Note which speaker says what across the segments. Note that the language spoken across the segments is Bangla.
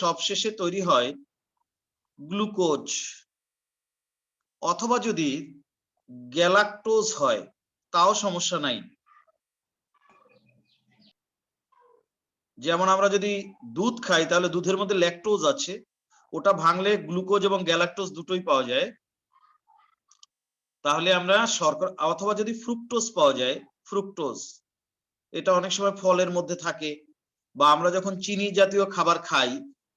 Speaker 1: সবশেষে তৈরি হয় গ্লুকোজ, অথবা যদি গ্যালাক্টোজ হয় তাও সমস্যা নাই। যেমন আমরা যদি দুধ খাই তাহলে দুধের মধ্যে ল্যাকটোজ আছে, ওটা ভাঙলে গ্লুকোজ এবং গ্যালাক্টোজ দুটোই পাওয়া যায়। তাহলে আমরা শর্করা, অথবা যদি ফ্রুক্টোজ পাওয়া যায়, ফ্রুক্টোজ এটা অনেক সময় ফলের মধ্যে থাকে, বা আমরা যখন চিনি জাতীয় খাবার খাই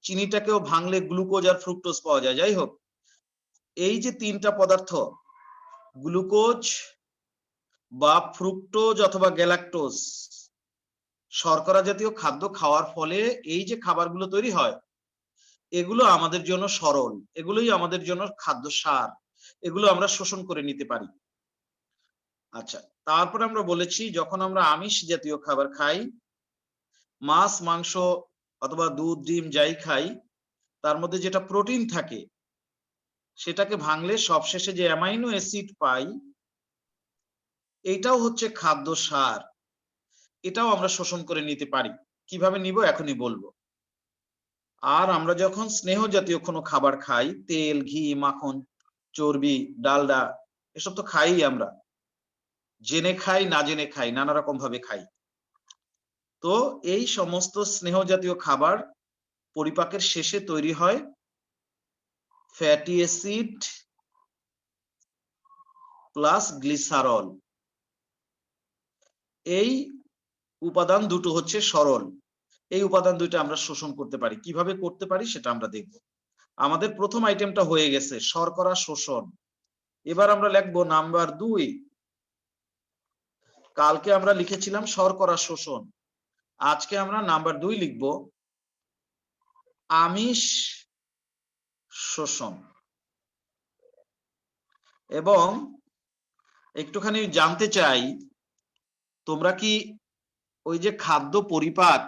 Speaker 1: চিনিটাকেও ভাঙলে গ্লুকোজ আর ফ্রুক্টোজ পাওয়া যায়। যাই হোক, এই যে তিনটা পদার্থ গ্লুকোজ বা ফ্রুক্টোজ অথবা গ্যালাক্টোজ, শর্করা জাতীয় খাদ্য খাওয়ার ফলে এই যে খাবারগুলো তৈরি হয় এগুলো আমাদের জন্য সরল, এগুলোই আমাদের জন্য খাদ্য সার, এগুলো আমরা শোষণ করে নিতে পারি। আচ্ছা, তারপরে আমরা বলেছি যখন আমরা আমিষ জাতীয় খাবার খাই, মাছ মাংস অথবা দুধ ডিম যাই খাই, তার মধ্যে যেটা প্রোটিন থাকে সেটাকে ভাঙলে সবশেষে যে অ্যামাইনো অ্যাসিড পাই, এটাও হচ্ছে খাদ্য সার, এটাও আমরা শোষণ করে নিতে পারি। কিভাবে নিব এখনই বলবো। আর আমরা যখন স্নেহ জাতীয় কোনো খাবার খাই, তেল ঘি মাখন চর্বি ডালডা এসব তো খাই, আমরা জেনে খাই না জেনে খাই, নানা রকম ভাবে খাই। তো এই সমস্ত স্নেহ জাতীয় খাবার পরিপাকের শেষে তৈরি হয় ফ্যাটি অ্যাসিড প্লাস গ্লিসারল। এই উপাদান দুটো হচ্ছে সরল, এই উপাদান দুইটা আমরা শোষণ করতে পারি। কিভাবে করতে পারি সেটা আমরা দেখব। আমাদের প্রথম আইটেমটা হয়ে গেছে শর্করা শোষণ। এবার আমরা লিখবো নাম্বার 2। কালকে আমরা লিখেছিলাম শর্করা শোষণ, আজকে আমরা নাম্বার 2 লিখব আমিষ শোষণ। এবং একটুখানি জানতে চাই, তোমরা কি ওই যে খাদ্য পরিপাক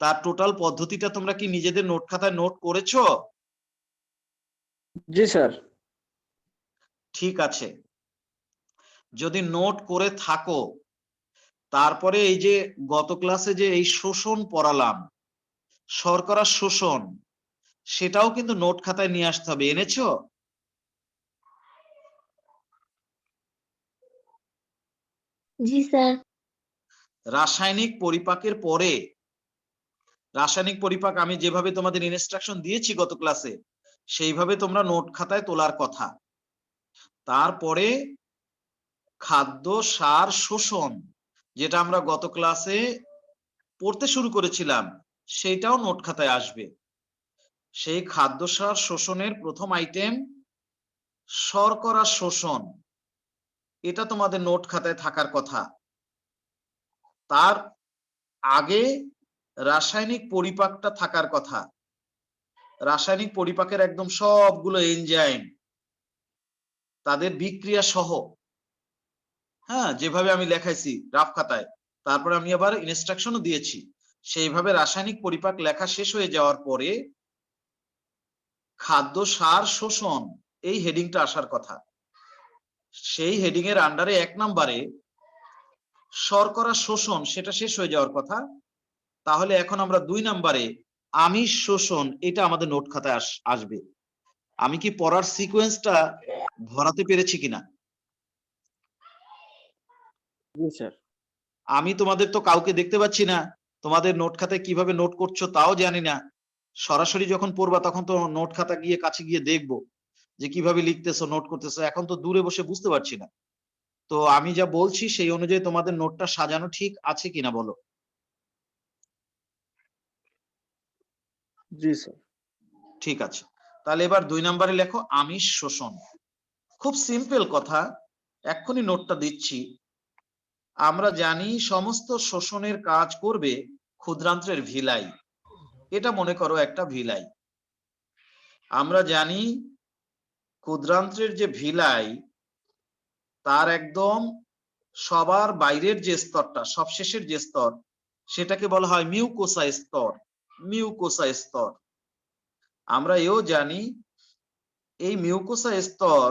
Speaker 1: তার টোটাল পদ্ধতিটা তোমরা কি নিজেদের নোট খাতায় নোট করেছো?
Speaker 2: জি স্যার।
Speaker 1: ঠিক আছে, যদি নোট করে থাকো তারপরে এই যে গত ক্লাসে যে এই শোষণ পড়ালাম, শর্করা শোষণ, সেটাও কিন্তু নোট খাতায় নিয়ে আসতে হবে। এনেছো?
Speaker 3: জি স্যার।
Speaker 1: রাসায়নিক পরিপাকের পরে, রাসায়নিক পরিপাক আমি যেভাবে তোমাদের ইনস্ট্রাকশন দিয়েছি গত ক্লাসে, সেইভাবে তোমরা নোট খাতায় তোলার কথা। তারপরে খাদ্য সার শোষণ, যেটা আমরা গত ক্লাসে পড়তে শুরু করেছিলাম, সেইটাও নোট খাতায় আসবে। সেই খাদ্য সার শোষণের প্রথম আইটেম শর্করা শোষণ, এটা তোমাদের নোট খাতায় থাকার কথা। তার আগে রাসায়নিক পরিপাকটা থাকার কথা। রাসায়নিক পরিপাকের একদম সবগুলো এনজাইম, তাদের বিক্রিয়া সহ, হ্যাঁ, যেভাবে আমি লেখাইছি রাফ খাতায়, তারপরে আমি আবার ইনস্ট্রাকশনও দিয়েছি, সেইভাবে রাসায়নিক পরিপাক লেখা শেষ হয়ে যাওয়ার পরে খাদ্য সার শোষণ এই হেডিংটা আসার কথা। সেই হেডিং এর আন্ডারে 1 নম্বরে শর্করা শোষণ, সেটা শেষ হয়ে যাওয়ার কথা। তাহলে এখন আমরা 2 নম্বরে আমিষ শোষণ, এটা আমাদের নোট খাতায় আসবে। আমি কি পড়ার সিকোয়েন্সটা ধরাতে পেরেছি কিনা?
Speaker 2: জি স্যার।
Speaker 1: আমি তোমাদের তো কাউকে দেখতে পাচ্ছি না, তোমাদের নোট খাতায় কিভাবে নোট করছো তাও জানি না। সরাসরি যখন পড়বা তখন তো নোট খাতা গিয়ে কাছে গিয়ে দেখবো যে কিভাবে লিখতেছো নোট করতেছো। এখন তো দূরে বসে বুঝতে পারছি না। তো আমি যা বলছি সেই অনুযায়ী তোমাদের নোটটা সাজানো ঠিক আছে কিনা বলো।
Speaker 2: জি স্যার।
Speaker 1: ঠিক আছে, তাহলে এবার 2 নম্বরে লেখো আমিষ শোষণ। খুব সিম্পল কথা, এক্ষুনি নোটটা দিচ্ছি। আমরা জানি সমস্ত শোষণের কাজ করবে ক্ষুদ্রান্ত্রের ভিলাই। এটা মনে করো একটা ভিলাই। আমরা জানি ক্ষুদ্রান্ত্রের যে ভিলাই, তার একদম সবার বাইরের যে স্তরটা, সবশেষের যে স্তর, সেটাকে বলা হয় মিউকোসা স্তর। মিউকোসা স্তর। আমরা এও জানি এই মিউকোসা স্তর,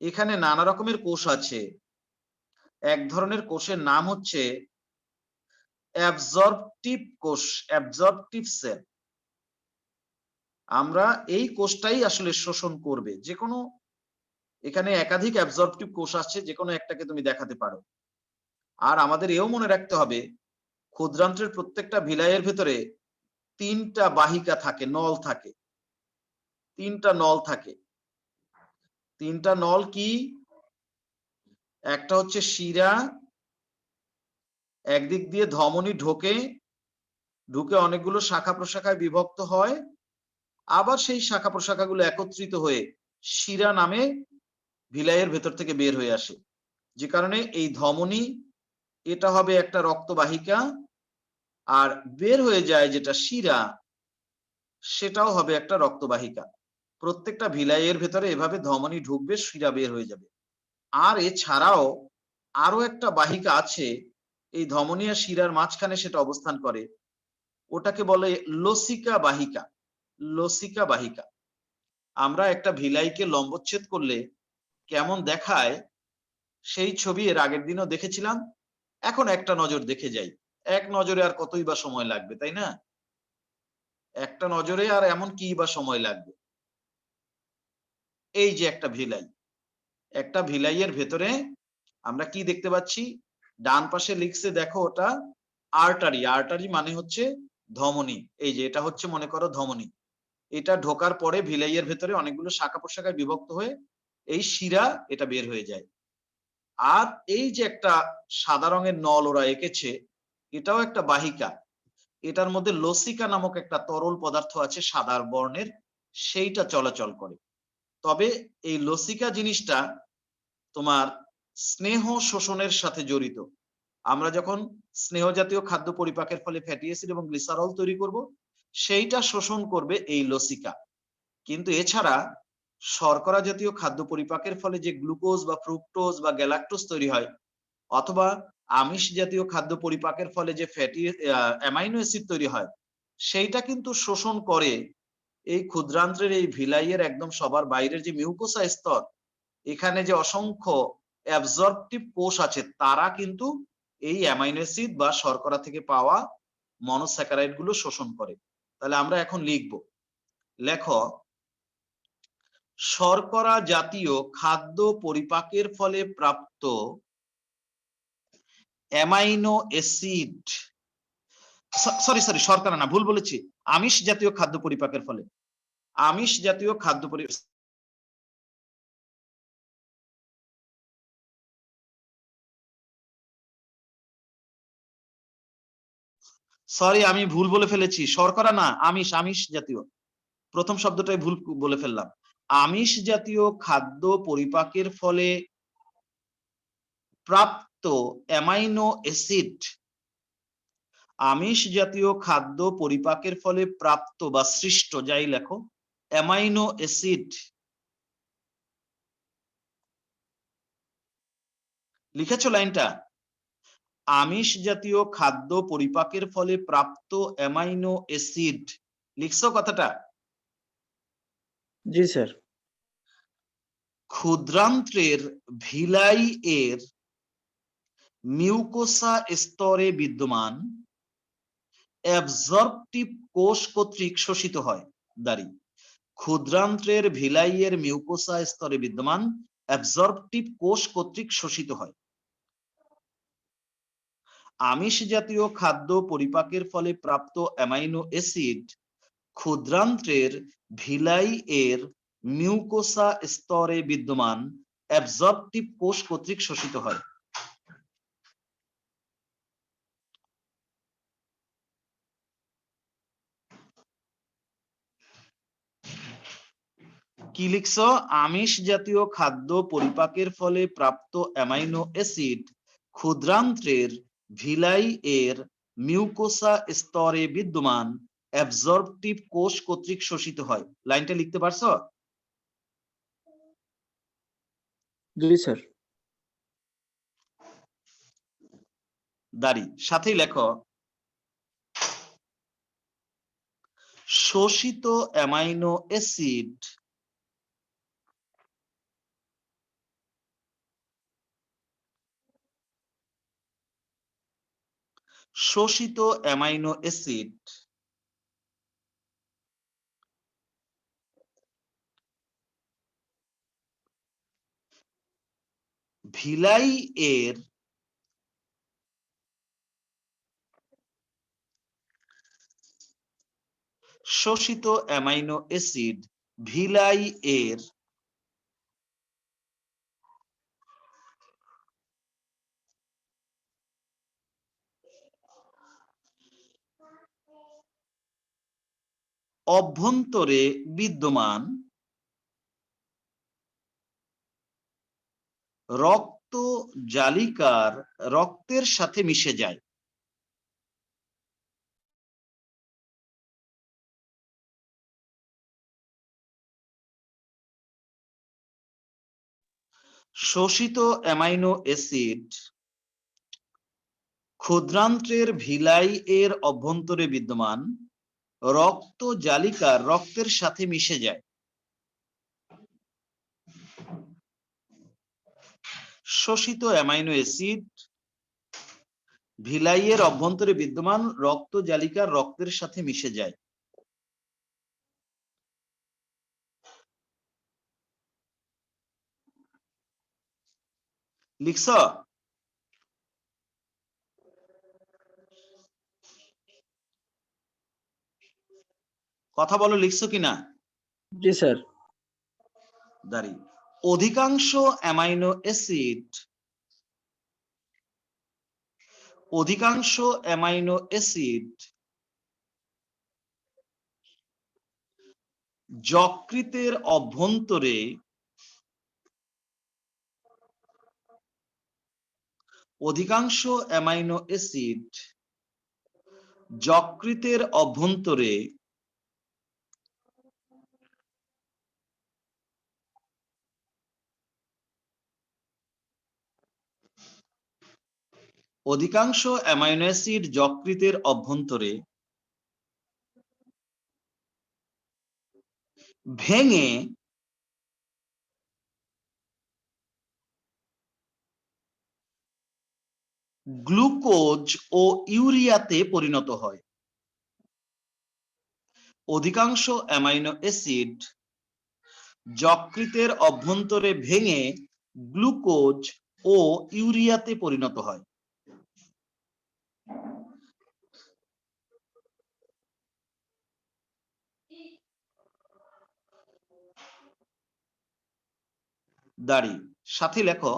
Speaker 1: এখানে নানা রকমের কোষ আছে। এক ধরনের কোষের নাম হচ্ছে অ্যাবজর্পটিভ কোষ, অ্যাবজর্পটিভ সেল। আমরা এই কোষটাই আসলে শোষণ করবে। যে কোনো এখানে একাধিক অ্যাবজর্পটিভ কোষ আছে, যে কোনো একটাকে তুমি দেখাতে পারো। আর আমাদের এও মনে রাখতে হবে ক্ষুদ্রান্ত্রের প্রত্যেকটা ভিলাইয়ের ভেতরে ৩টা বাহিকা থাকে, নল থাকে। ৩টা নল থাকে। ৩টা নল কি? একটা হচ্ছে শিরা, একদিক দিয়ে ধমনী ঢোকে, ঢুকে অনেকগুলো শাখা প্রশাখায় বিভক্ত হয়, আবার সেই শাখা প্রশাখাগুলো একত্রিত হয়ে শিরা নামে ভিলাইয়ের ভেতর থেকে বের হয়ে আসে। যে কারণে এই ধমনী, এটা হবে একটা রক্তবাহিকা, আর বের হয়ে যায় যেটা শিরা, সেটাও হবে একটা রক্তবাহিকা। প্রত্যেকটা ভিলাইয়ের ভেতরে এভাবে ধমনী ঢুকবে, শিরা বের হয়ে যাবে। আর এছাড়াও আরো একটা বাহিকা আছে এই ধমনী আর শিরার মাঝখানে, সেটা অবস্থান করে। ওটাকে বলে লসিকা বাহিকা। লসিকা বাহিকা। আমরা একটা ভিলাইকে লম্বচ্ছেদ করলে কেমন দেখায় সেই ছবি এর আগের দিনও দেখেছিলাম। এখন একটা নজর দেখে যাই। এক নজরে আর কতই বা সময় লাগবে, তাই না? একটা নজরে আর এমন কি বা সময় লাগবে? এই যে একটা ভিলাই, একটা ভিলাইয়ের ভেতরে আমরা কি দেখতে পাচ্ছি? ডান পাশে লিখছে, দেখো ওটা আর্টারি। আর্টারি মানে হচ্ছে ধমনী। এই যে এটা হচ্ছে মনে করো ধমনী। এটা ঢোকার পরে ভিলাইয়ের ভেতরে অনেকগুলো শাখা প্রশাখায় বিভক্ত হয়ে এই শিরা এটা বের হয়ে যায়। আর এই যে একটা সাদা রঙের নল ওরা এঁকেছে, এটাও একটা বাহিকা। এটার মধ্যে লসিকা নামক একটা তরল পদার্থ আছে সাদা বর্ণের, সেইটা চলাচল করে। তবে এই লসিকা জিনিসটা তোমার স্নেহ শোষণের সাথে জড়িত। আমরা যখন স্নেহ জাতীয় খাদ্য পরিপাকের ফলে ফ্যাটি অ্যাসিড এবং গ্লিসারল তৈরি করব, সেইটা শোষণ করবে এই লসিকা। কিন্তু এছাড়া শর্করা জাতীয় খাদ্য পরিপাকের ফলে যে গ্লুকোজ বা ফ্রুক্টোজ বা গ্যালাক্টোজ তৈরি হয়, অথবা আমিষ জাতীয় খাদ্য পরিপাকের ফলে যে ফ্যাটি অ্যামাইনো অ্যাসিড তৈরি হয়, সেইটা কিন্তু শোষণ করে এই ক্ষুদ্রান্ত্রের এই ভিলাইয়ের একদম সবার বাইরের যে মিউকোসা স্তর, এখানে যে অসংখ্য অ্যাবজর্পটিভ কোষ আছে, তারা কিন্তু এই অ্যামাইনো অ্যাসিড বা শর্করা থেকে পাওয়া মনোস্যাকারাইড গুলো শোষণ করে। তাহলে আমরা এখন লিখব, লেখো শর্করা জাতীয় খাদ্য পরিপাকের ফলে প্রাপ্ত অ্যামাইনো অ্যাসিড, সরি সরি শর্করা না, ভুল বলেছি, আমিষ জাতীয় খাদ্য পরিপাকের ফলে, আমিষ জাতীয় খাদ্য সরি আমি ভুল বলে ফেলেছি, শর্করা না, আমিষ, আমিষ জাতীয়, প্রথম শব্দটাই ভুল বলে ফেললাম। আমিষ জাতীয় খাদ্য পরিপাকের ফলে প্রাপ্ত অ্যামাইনো অ্যাসিড, আমিষ জাতীয় খাদ্য পরিপাকের ফলে প্রাপ্ত বা সৃষ্ট, যাই লেখো, অ্যামাইনো অ্যাসিড। লিখেছো লাইনটা? আমিষ জাতীয় খাদ্য পরিপাকের ফলে প্রাপ্ত অ্যামাইনো অ্যাসিড, লিখছো কথাটা?
Speaker 2: জি স্যার।
Speaker 1: ক্ষুদ্রান্ত্রের ভিলাই এর মিউকোসা স্তরে বিদ্যমান অ্যাবজর্পটিভ কোষ কর্তৃক শোষিত হয়। দাঁড়ি, ক্ষুদ্রান্ত্রের ভিলাইয়ের মিউকোসা স্তরে বিদ্যমান অ্যাবজর্পটিভ কোষ কর্তৃক শোষিত হয়। আমিষ জাতীয় খাদ্য পরিপাকের ফলে প্রাপ্ত অ্যামাইনো অ্যাসিড ক্ষুদ্রান্ত্রের ভিলাই এর মিউকোসা স্তরে বিদ্যমান অ্যাবজর্পটিভ কোষ কর্তৃক শোষিত হয়। কি লিখছো? আমিষ জাতীয় খাদ্য পরিপাকের ফলে প্রাপ্ত অ্যামাইনো অ্যাসিড ক্ষুদ্রান্ত্রের ভিলাই এর মিউকোসা স্তরে বিদ্যমান অ্যাবজর্পটিভ কোষ কর্তৃক শোষিত হয়। লাইনটা লিখতে পারছো?
Speaker 2: জি স্যার।
Speaker 1: দাঁড়ি, সাথেই লেখো শোষিত অ্যামাইনো অ্যাসিড শোষিত অ্যামাইনো অ্যাসিড ভিলাই এর শোষিত অ্যামাইনো অ্যাসিড ভিলাই এর অভ্যন্তরে বিদ্যমান রক্ত জালিকার রক্তের সাথে মিশে যায়। শোষিত অ্যামাইনো অ্যাসিড ক্ষুদ্রান্ত্রের ভিলাই এর অভ্যন্তরে বিদ্যমান রক্ত জালিকার রক্তের সাথে মিশে যায়। শোষিত অ্যামাইনো অ্যাসিড ভিলাই এর অভ্যন্তরে বিদ্যমান রক্ত জালিকার রক্তের সাথে মিশে যায়। লিখছ? কথা বলো, লিখছো কিনা?
Speaker 2: জি স্যার।
Speaker 1: দাঁড়ি অধিকাংশ অ্যামাইনো অ্যাসিড যকৃতের অভ্যন্তরে অধিকাংশ অ্যামাইনো অ্যাসিড যকৃতের অভ্যন্তরে ভেঙে গ্লুকোজ ও ইউরিয়াতে পরিণত হয়। অধিকাংশ অ্যামাইনো অ্যাসিড যকৃতের অভ্যন্তরে ভেঙে গ্লুকোজ ও ইউরিয়াতে পরিণত হয়। দাঁড়ি সাথে লেখো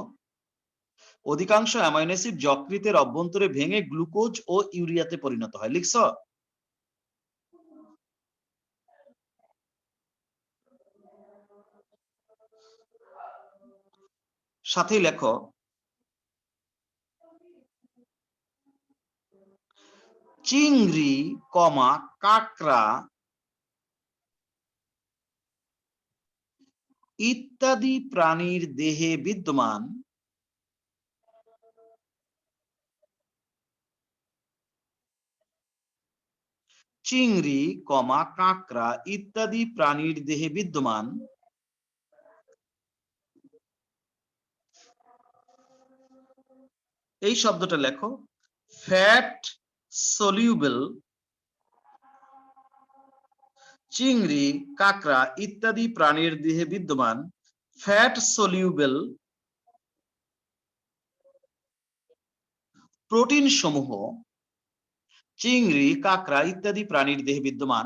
Speaker 1: অধিকাংশ অ্যামাইনো অ্যাসিড যকৃতের অভ্যন্তরে ভেঙে গ্লুকোজ ও ইউরিয়াতে পরিণত হয়। লিখছ? সাথে লেখো চিংড়ি, কাঁকড়া ইত্যাদি প্রাণীর দেহে বিদ্যমান এই শব্দটা লেখো ফ্যাট সলিউবল চিংড়ি, কাঁকড়া ইত্যাদি প্রাণীর দেহে বিদ্যমান ফ্যাট সলিউবল প্রোটিন সমূহ চিংড়ি, কাঁকড়া ইত্যাদি প্রাণীর দেহে বিদ্যমান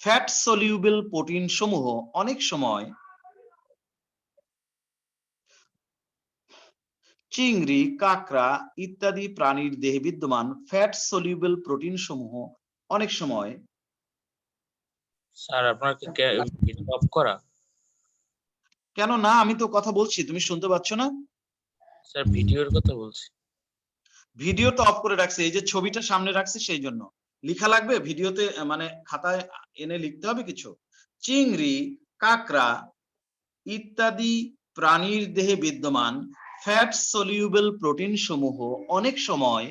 Speaker 1: ফ্যাট সলিউবল প্রোটিন সমূহ অনেক সময় চিংড়ি, কাঁকড়া ইত্যাদি প্রাণীর দেহে বিদ্যমান ফ্যাট সলিউবল প্রোটিন সমূহ অনেক সময়
Speaker 4: স্যার আপনার কি ভিডিও অফ করা?
Speaker 1: কেন না, আমি তো কথা বলছি, তুমি শুনতে পাচ্ছ না?
Speaker 4: স্যার ভিডিওর কথা বলছি।
Speaker 1: ভিডিও তো অফ করে রাখছি, এই যে ছবিটা সামনে রাখছি সেই জন্য। লেখা লাগবে ভিডিওতে, মানে খাতায় এনে লিখতে হবে কিছু। চিংড়ি, কাঁকড়া ইত্যাদি প্রাণীর দেহে বিদ্যমান ফ্যাট সলিউবল প্রোটিন সমূহ অনেক সময়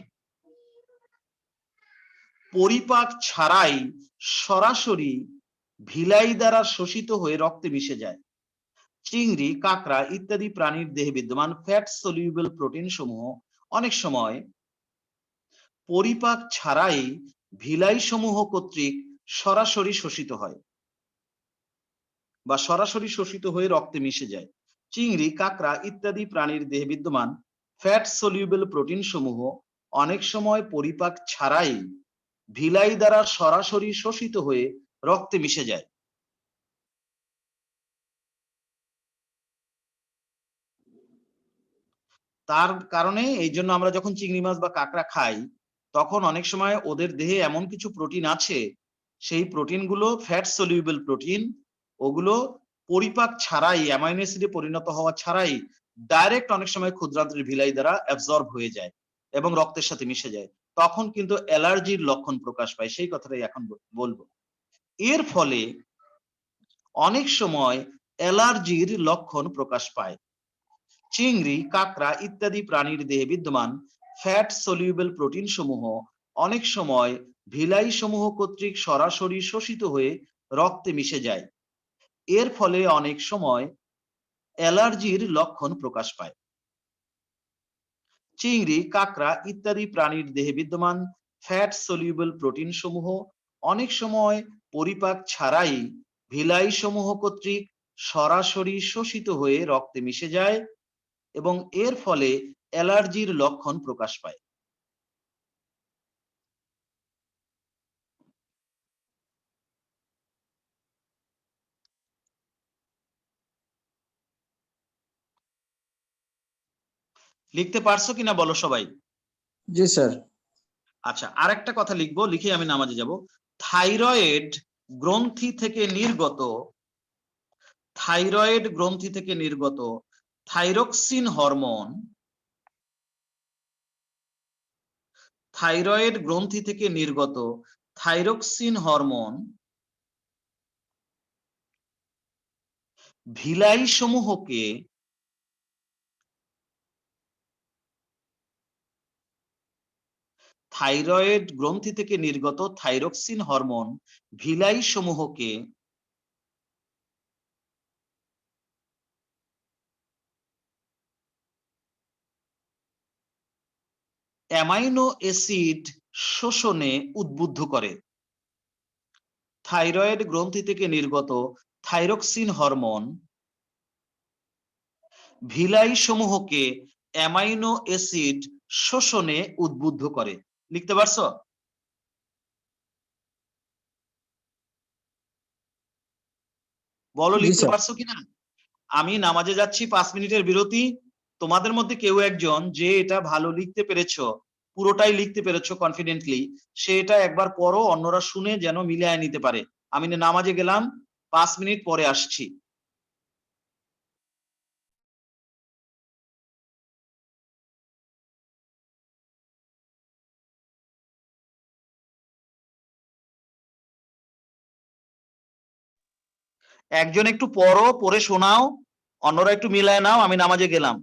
Speaker 1: পরিপাক ছাড়াই সরাসরি ভিলাই দ্বারা শোষিত হয়ে রক্তে মিশে যায়। চিংড়ি, কাঁকড়া ইত্যাদি প্রাণীর দেহে বিদ্যমান ফ্যাট সলিউবল প্রোটিন সমূহ অনেক সময় পরিপাক ছাড়াই ভিলাই সমূহ কর্তৃক সরাসরি শোষিত হয় বা সরাসরি শোষিত হয়ে রক্তে মিশে যায়। চিংড়ি, কাঁকড়া ইত্যাদি প্রাণীর দেহে বিদ্যমান ফ্যাট সলিউবল প্রোটিন সমূহ অনেক সময় পরিপাক ছাড়াই ভিলাই দ্বারা সরাসরি শোষিত হয়ে রক্তে মিশে যায়। তার কারণে এই জন্য আমরা যখন চিংড়ি মাছ বা কাঁকড়া খাই তখন অনেক সময় ওদের দেহে এমন কিছু প্রোটিন আছে, সেই প্রোটিনগুলো ফ্যাট সলিউবল প্রোটিন, ওগুলো পরিপাক ছাড়াই অ্যামাইনো অ্যাসিডে পরিণত হওয়া ছাড়াই ডাইরেক্ট অনেক সময় ক্ষুদ্রান্ত্রের ভিলাই দ্বারা অ্যাবজর্ব হয়ে যায় এবং রক্তের সাথে মিশে যায়। তখন কিন্তু অ্যালার্জির লক্ষণ প্রকাশ পায়, সেই কথাটাই এখন বলবো। এর ফলে অনেক সময় অ্যালার্জির লক্ষণ প্রকাশ পায়। চিংড়ি, কাঁকড়া ইত্যাদি প্রাণীর দেহে বিদ্যমান ফ্যাট সলিউবল প্রোটিন সমূহ অনেক সময় ভিলাই সমূহ কর্তৃক সরাসরি শোষিত হয়ে রক্তে মিশে যায়। এর ফলে অনেক সময় অ্যালার্জির লক্ষণ প্রকাশ পায়। চিংড়ি, কাঁকড়া ইত্যাদি প্রাণীর দেহে বিদ্যমান ফ্যাট সলিউবল প্রোটিন সমূহ অনেক সময় পরিপাক ছাড়াই ভিলাই সমূহ কর্তৃক সরাসরি শোষিত হয়ে রক্তে মিশে যায় এবং এর ফলে অ্যালার্জির লক্ষণ প্রকাশ পায়। লিখতে পারছো কিনা বলো সবাই?
Speaker 2: জি স্যার।
Speaker 1: আচ্ছা, আরেকটা কথা লিখবো, লিখে আমি নামাজে যাব। থাইরয়েড গ্রন্থি থেকে নির্গত থাইরক্সিন হরমোন, থাইরয়েড গ্রন্থি থেকে নির্গত থাইরক্সিন হরমোন ভিলাই সমূহকে থাইরয়েড গ্রন্থি থেকে নির্গত থাইরক্সিন হরমোন ভিলাই সমূহকে অ্যামাইনো অ্যাসিড শোষণে উদ্বুদ্ধ করে। থাইরয়েড গ্রন্থি থেকে নির্গত থাইরক্সিন হরমোন ভিলাই সমূহকে অ্যামাইনো অ্যাসিড শোষণে উদ্বুদ্ধ করে। লিখতে পারছো? বলো
Speaker 2: জি
Speaker 1: লিখতে
Speaker 2: স্যার।
Speaker 1: পারছো কিনা? আমি নামাজে যাচ্ছি, 5 মিনিটের বিরতি। তোমাদের মধ্যে কেউ একজন যে এটা ভালো লিখতে পেরেছো, পুরোটাই লিখতে পেরেছো কনফিডেন্টলি, সে এটা একবার পড়ো, অন্যরা শুনে যেন মিলিয়ে নিতে পারে। আমি নামাজে গেলাম, 5 মিনিট পরে আসছি। একজন একটু পড়ো, পড়ে শোনাও, অন্যরা একটু মিলায় নাও, আমি নামাজে গেলাম।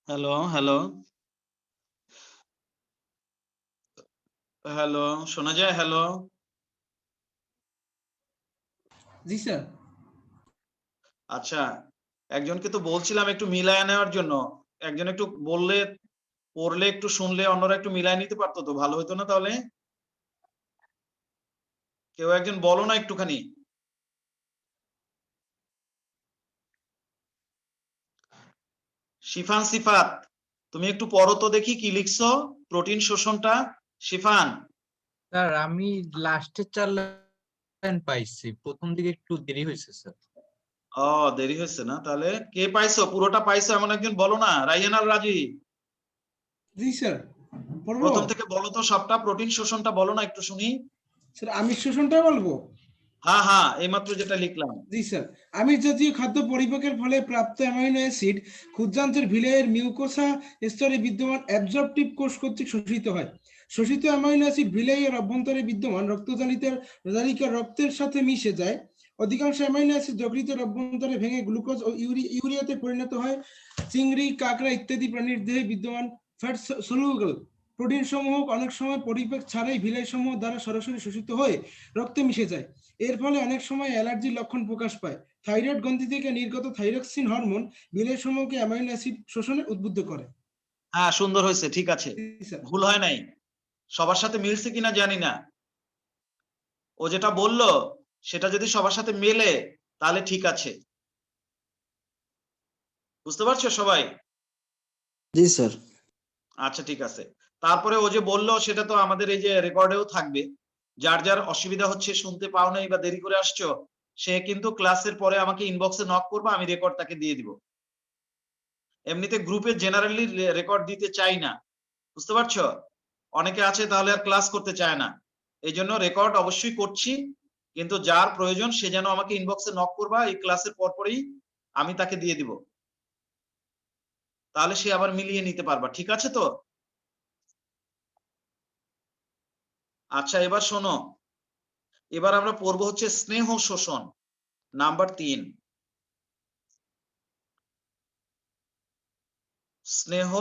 Speaker 1: হ্যালো হ্যালো হ্যালো, শোনা যায়? হ্যালো,
Speaker 5: জি স্যার।
Speaker 1: আচ্ছা, একজনকে তো বলছিলাম একটু মিলায় নেওয়ার জন্য। একজন একটু বললে, পড়লে, একটু শুনলে অন্যরা একটু মিলায় নিতে পারতো তো, ভালো হতো না তাহলে? কেউ একজন বলো না একটুখানি। শিফান, সিফাত, তুমি একটু পড়ো তো দেখি কি লিখছো প্রোটিন শোষণটা। শিফান।
Speaker 6: স্যার আমি লাস্টের 4 লাইন পাইছি, প্রথম দিকে একটু দেরি হয়েছে স্যার।
Speaker 1: ও, দেরি হয়েছে না? তাহলে কে পাইছো? পুরোটা পাইছো এমন একজন বলো না। রাইহান আর রাজি,
Speaker 5: জি স্যার, পড়বো?
Speaker 1: প্রথম থেকে বলো তো সবটা, প্রোটিন শোষণটা বলো না একটু শুনি।
Speaker 5: স্যার আমিষ শোষণটা বলবো?
Speaker 1: হ্যাঁ হ্যাঁ, এইমাত্র যেটা লিখলাম।
Speaker 5: জি স্যার। আমিষ জাতীয় খাদ্য পরিপাকের ফলে প্রাপ্ত অ্যামাইনো অ্যাসিড ক্ষুদ্রান্তের ভিলের মিউকোসা স্তরে বিদ্যমান অ্যাবজর্পটিভ কোষ কর্তৃক শোষিত হয়। শোষিত অ্যামাইনো অ্যাসিড ভিলের অভ্যন্তরে বিদ্যমান রক্তজালিকার রক্তের সাথে মিশে যায়। অধিকাংশ অ্যামাইনো অ্যাসিড যকৃতের অভ্যন্তরে ভেঙে গ্লুকোজ ও ইউরিয়াতে পরিণত হয়। চিংড়ি, কাঁকড়া ইত্যাদি প্রাণীর দেহে বিদ্যমান ফ্যাট সলিউবল প্রোটিন সমূহ অনেক সময় পরিপাক ছাড়াই ভিলাই সমূহ দ্বারা সরাসরি শোষিত হয়ে রক্তে মিশে যায়। এর ফলে অনেক সময় অ্যালার্জির লক্ষণ প্রকাশ পায়। থাইরয়েড গ্রন্থি থেকে নির্গত থাইরক্সিন হরমোন ভিলাই সমূহকে অ্যামাইনো অ্যাসিড শোষণে উদ্বুদ্ধ করে।
Speaker 1: হ্যাঁ, সুন্দর হয়েছে, ঠিক আছে,
Speaker 5: জি স্যার।
Speaker 1: ভুল হয় নাই। সবার সাথে মিলছে কিনা জানি না। ও যেটা বললো সেটা যদি সবার সাথে মেলে তাহলে ঠিক আছে। বুঝতে পারছো সবাই?
Speaker 2: জি স্যার।
Speaker 1: আচ্ছা, ঠিক আছে। তারপরে ও যে বললো সেটা তো আমাদের এই যে রেকর্ডেও থাকবে। যার যার অসুবিধা হচ্ছে, শুনতে পাও নাই বা দেরি করে আসছো, সে কিন্তু ক্লাসের পরে আমাকে ইনবক্সে নক করবে, আমি রেকর্ড তাকে দিয়ে দিব। এমনিতে গ্রুপে জেনারেলি রেকর্ড দিতে চাই না, বুঝতে পারছো? অনেকে আছে তাহলে আর ক্লাস করতে চায় না। এই জন্য রেকর্ড অবশ্যই করছি, কিন্তু যার প্রয়োজন সে যেন আমাকে ইনবক্সে নক করবা, এই ক্লাসের পরপরই আমি তাকে দিয়ে দিব, তাহলে সে আবার মিলিয়ে নিতে পারবা। ঠিক আছে তো? আচ্ছা, এবার শোনো, এবার আমরা পড়বো হচ্ছে স্নেহ শোষণ, নাম্বার 3। স্নেহ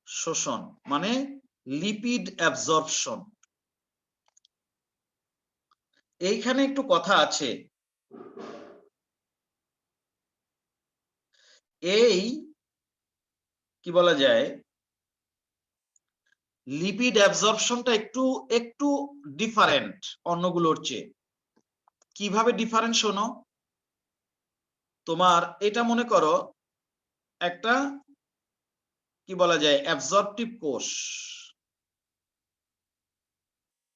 Speaker 1: শোষণ মানে লিপিড অ্যাবজর্পশন। এইখানে একটু কথা আছে। এই কি বলা যায়, লিপিড অ্যাবজর্পশনটা একটু একটু ডিফারেন্ট অন্যগুলোর চেয়ে। কিভাবে ডিফারেন্ট শোনো। তোমার এটা মনে করো একটা কি বলা যায় অ্যাবজর্পটিভ কোষ,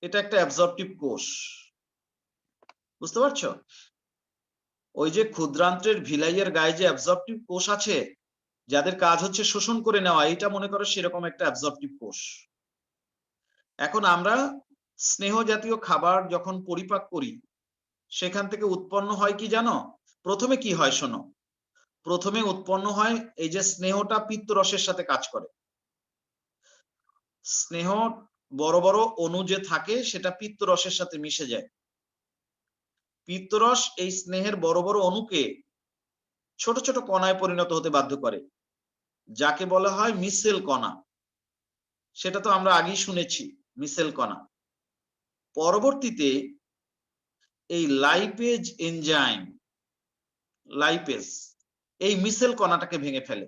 Speaker 1: এটা একটা অ্যাবজর্পটিভ কোষ, বুঝতে পারছো? ওই যে ক্ষুদ্রান্ত্রের ভিলাইয়ের গায়ে যে অ্যাবজর্পটিভ কোষ আছে, যাদের কাজ হচ্ছে শোষণ করে নেওয়া, এটা মনে করো সেরকম একটা অ্যাবজর্পটিভ কোষ। এখন আমরা স্নেহ জাতীয় খাবার যখন পরিপাক করি, সেখান থেকে উৎপন্ন হয় কি জানো? প্রথমে কি হয় শোনো, প্রথমে উৎপন্ন হয় এই যে স্নেহটা পিত্তরসের সাথে কাজ করে। স্নেহ বড় বড় অণু যে থাকে সেটা পিত্তরসের সাথে মিশে যায়। পিত্তরস এই স্নেহের বড় বড় অণুকে ছোট ছোট কণায় পরিণত হতে বাধ্য করে, যাকে বলা হয় মিসেল কণা। সেটা তো আমরা আগেই শুনেছি, মিসেল কণা। পরবর্তীতে এই লাইপেজ এনজাইম, লাইপেজ এই মিসেল কণাটাকে ভেঙে ফেলে।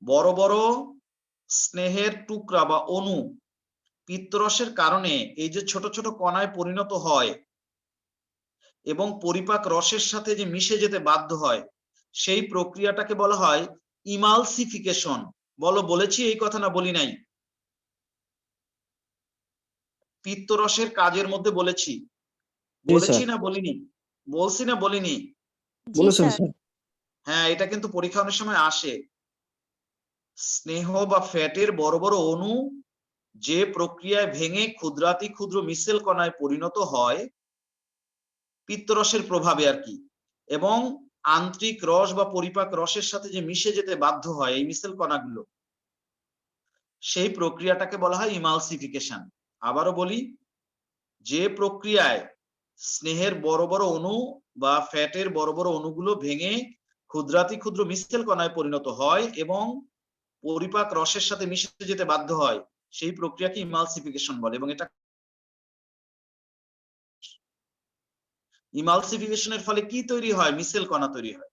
Speaker 1: বড় বড় স্নেহের টুকরা বা অণু পিত্তরসের কারণে এই যে ছোট ছোট কণায় পরিণত হয় এবং পরিপাক রসের সাথে যে মিশে যেতে বাধ্য হয়, সেই প্রক্রিয়াটাকে বলা হয় ইমালসিফিকেশন। বলেছি এই কথা না বলি নাই? পিত্তরসের কাজের মধ্যে বলেছি,
Speaker 2: জি
Speaker 1: বলেছি
Speaker 2: স্যার।
Speaker 1: না বলিনি? বলছি না বলিনি?
Speaker 3: জি
Speaker 2: বলেছেন
Speaker 3: স্যার।
Speaker 2: স্যার।
Speaker 1: হ্যাঁ, এটা কিন্তু পরীক্ষা অনেক সময় আসে। স্নেহ বা ফ্যাটের বড় বড় অণু যে প্রক্রিয়ায় ভেঙে ক্ষুদ্রাতি ক্ষুদ্র মিসেল কণায় পরিণত হয় পিত্তরসের প্রভাবে আর কি, এবং আন্তরিক রস বা পরিপাক রসের সাথে যে মিশে যেতে বাধ্য হয় এই মিসেল কণাগুলো, সেই প্রক্রিয়াটাকে বলা হয় ইমালসিফিকেশন। আবারও বলি, যে প্রক্রিয়ায় স্নেহের বড় বড় অণু বা ফ্যাটের বড় বড় অণুগুলো ভেঙে ক্ষুদ্রাতি ক্ষুদ্র মিসেল কণায় পরিণত হয় এবং পরিপাক রসের সাথে মিশে যেতে বাধ্য হয়, সেই প্রক্রিয়াকে ইমালসিফিকেশন বলে। এবং এটা ইমালসিফিকেশনের ফলে কি তৈরি হয়? মিসেল কণা তৈরি হয়।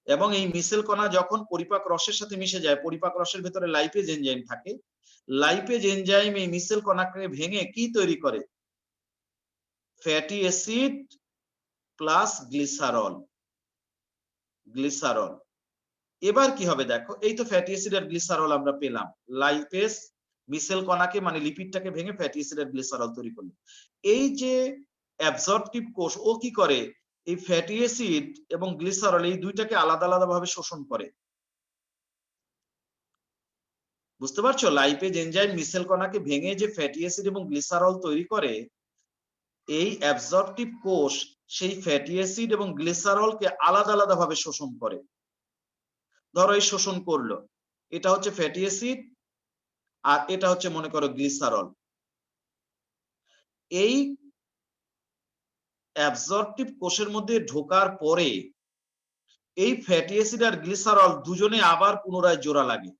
Speaker 1: এবং এই মিসেল কণা যখন পরিপাক রসের সাথে মিশে যায়, পরিপাক রসের ভেতরে লাইপেজ এনজাইম থাকে, লাইপেজ এনজাইম এই মিসেল কণাকে ভেঙে কি তৈরি করে? Fatty acid plus glycerol. Glycerol এবার কি হবে দেখো, এই তো ফ্যাটি অ্যাসিড আর গ্লিসারল আমরা পেলাম। লাইপেজ মিসেল কণাকে মানে লিপিডটাকে ভেঙে ফ্যাটি অ্যাসিড আর গ্লিসারল তৈরি করলো। এই যে অ্যাবজর্পটিভ কোষ, ও কি করে? এই ফ্যাটি অ্যাসিড এবং গ্লিসারল এই দুইটাকে আলাদা আলাদা ভাবে শোষণ করে। বুঝতে পারছো? লাইপেজ এনজাইম মিসেল কণাকে ভেঙে যে ফ্যাটি অ্যাসিড এবং গ্লিসারল তৈরি করে, এই অ্যাবজর্পটিভ কোষ সেই ফ্যাটি অ্যাসিড এবং গ্লিসারলকে আলাদা আলাদা ভাবে শোষণ করে। ধরো এই শোষণ করলো, এটা হচ্ছে ফ্যাটি অ্যাসিড আর এটা হচ্ছে মনে করো গ্লিসারল। এই অ্যাবজর্পটিভ কোষের মধ্যে ঢোকার পরে এই ফ্যাটি অ্যাসিড আর গ্লিসারল দুজনে আবার পুনরায় জোড়া লাগে।